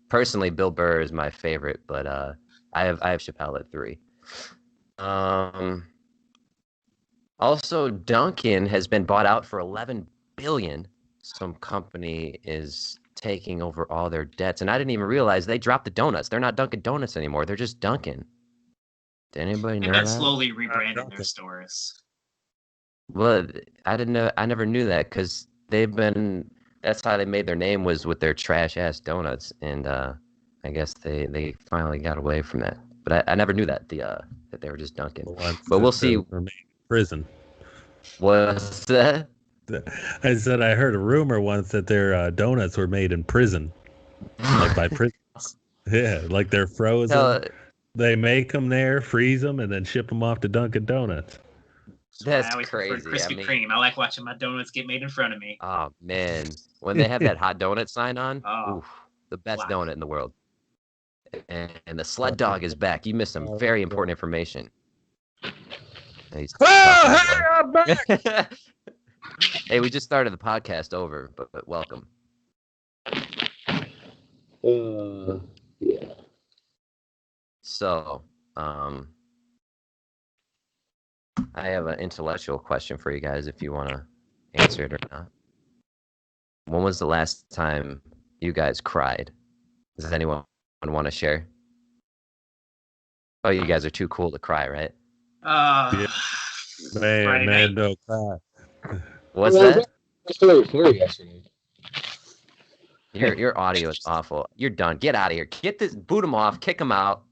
personally Bill Burr is my favorite, but I have Chappelle at 3. Also, Dunkin' has been bought out for $11 billion. Some company is taking over all their debts, and I didn't even realize they dropped the donuts. They're not Dunkin' Donuts anymore. They're just Dunkin'. Did anybody They've know been that? slowly rebranding their stores. Well, I didn't know. I never knew that because they've been. That's how they made their name, was with their trash ass donuts, and I guess they finally got away from that. But I never knew that that they were just Dunkin'. But we'll see. Were made in prison. What's that? I said I heard a rumor once that their donuts were made in prison, like by prisons. Yeah, like they're frozen. Hell, They make them there, freeze them, and then ship them off to Dunkin' Donuts. that's I always prefer crazy. Krispy Kreme. I like watching my donuts get made in front of me. Oh man, when they have that hot donut sign on, Oh, oof, the best wow. donut in the world. And the sled dog is back. You missed some very important information. He's Oh, hey, I'm back! Hey, we just started the podcast over, but welcome. Yeah. So, I have an intellectual question for you guys if you want to answer it or not. When was the last time you guys cried? Does anyone want to share? Oh, you guys are too cool to cry, right? Yeah. Friday Man, night. don't cry. What's that? Yesterday. Your audio is awful. You're done. Get out of here. Get this. Boot him off. Kick him out.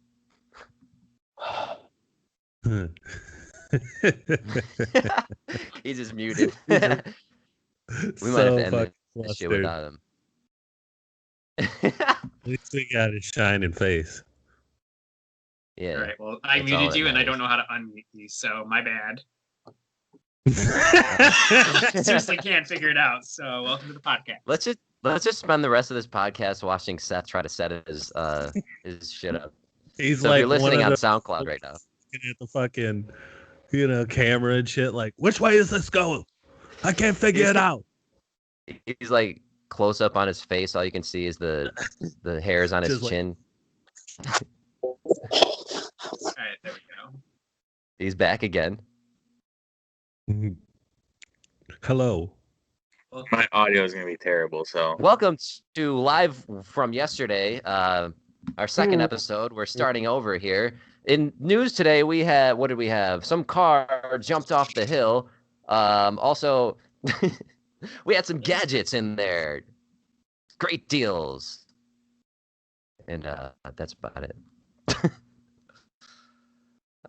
He's just muted. We might have to end this shit without him. At least we got his shining face. Yeah. All right. Well, I That's all muted that you, and I matters. don't know how to unmute you, so my bad. Seriously, can't figure it out. So, welcome to the podcast. Let's just spend the rest of this podcast watching Seth try to set his shit up. He's So like if you're listening one on of the, SoundCloud right now, looking at the fucking, camera and shit. Like, which way is this going? I can't figure it out. he's like close up on his face. All you can see is the hairs on his Just like- chin. All right, there we go. He's back again. Hello. My audio is gonna be terrible. So Welcome to live from yesterday, our second episode. We're starting over here. In news today, we had, what did we have? Some car jumped off the hill. Also, we had some gadgets in there. Great deals. And that's about it.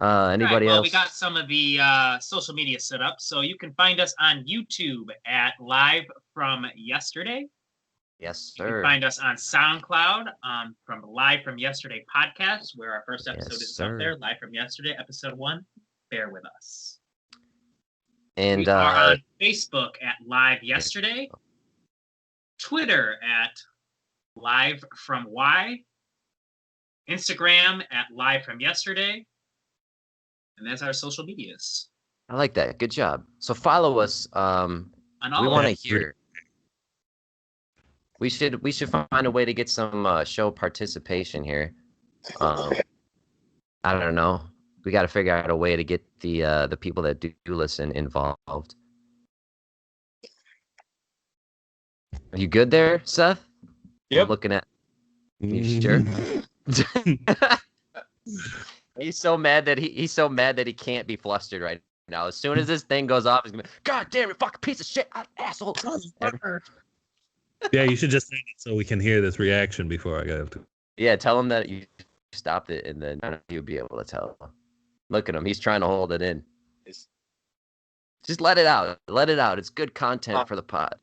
Anybody Well, else? we got some of the social media set up, so you can find us on YouTube at Live From Yesterday. Yes, You can sir. find us on SoundCloud from Live From Yesterday podcast, where our first episode Yes, is sir. up there. Live From Yesterday, episode 1. Bear with us. And We are on Facebook at Live Yesterday, Twitter at Live From Y, Instagram at Live From Yesterday, and that's our social medias. I like that. Good job. So follow us. On all We of want to it. hear. We should find a way to get some show participation here. I don't know. We got to figure out a way to get the people that do listen involved. Are you good there, Seth? Yep. I'm looking at. You sure? He's so mad that he can't be flustered right now. As soon as this thing goes off, he's gonna be, God damn it, fucking piece of shit, asshole. Yeah, you should just say it so we can hear this reaction before I go to. Yeah, tell him that you stopped it, and then you'll be able to tell him. Look at him; he's trying to hold it in. Just let it out. Let it out. It's good content for the pod.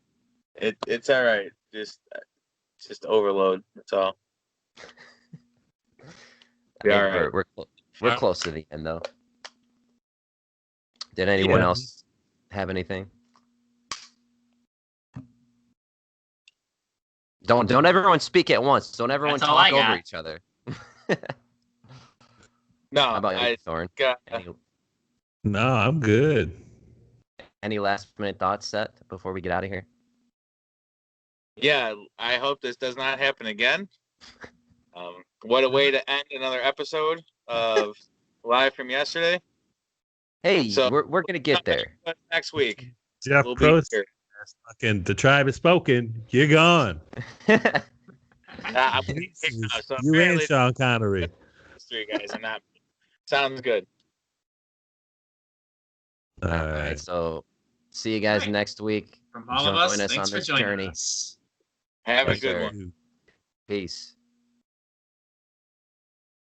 it's all right. Just overload. That's all. I think all right. we're close to the end, though. Did anyone Yeah. else have anything? Don't everyone speak at once. Don't everyone That's all I talk over got. each other. No, How about you, Thorn? got, No, I'm good. Any last minute thoughts set before we get out of here? yeah. I hope this does not happen again. What a way to end another episode of Live From Yesterday. Hey, So- we're gonna get there. Next week. Jeff We'll be Prost, here. fucking the tribe has spoken. You're gone. I'm getting kicked out, so You and apparently Sean Connery. those three guys. I'm not. Sounds good. All All right. right. So see you guys Right. next week. From all of us, Join us thanks on for this joining journey. us. Have a Yes, good sir. one. Peace.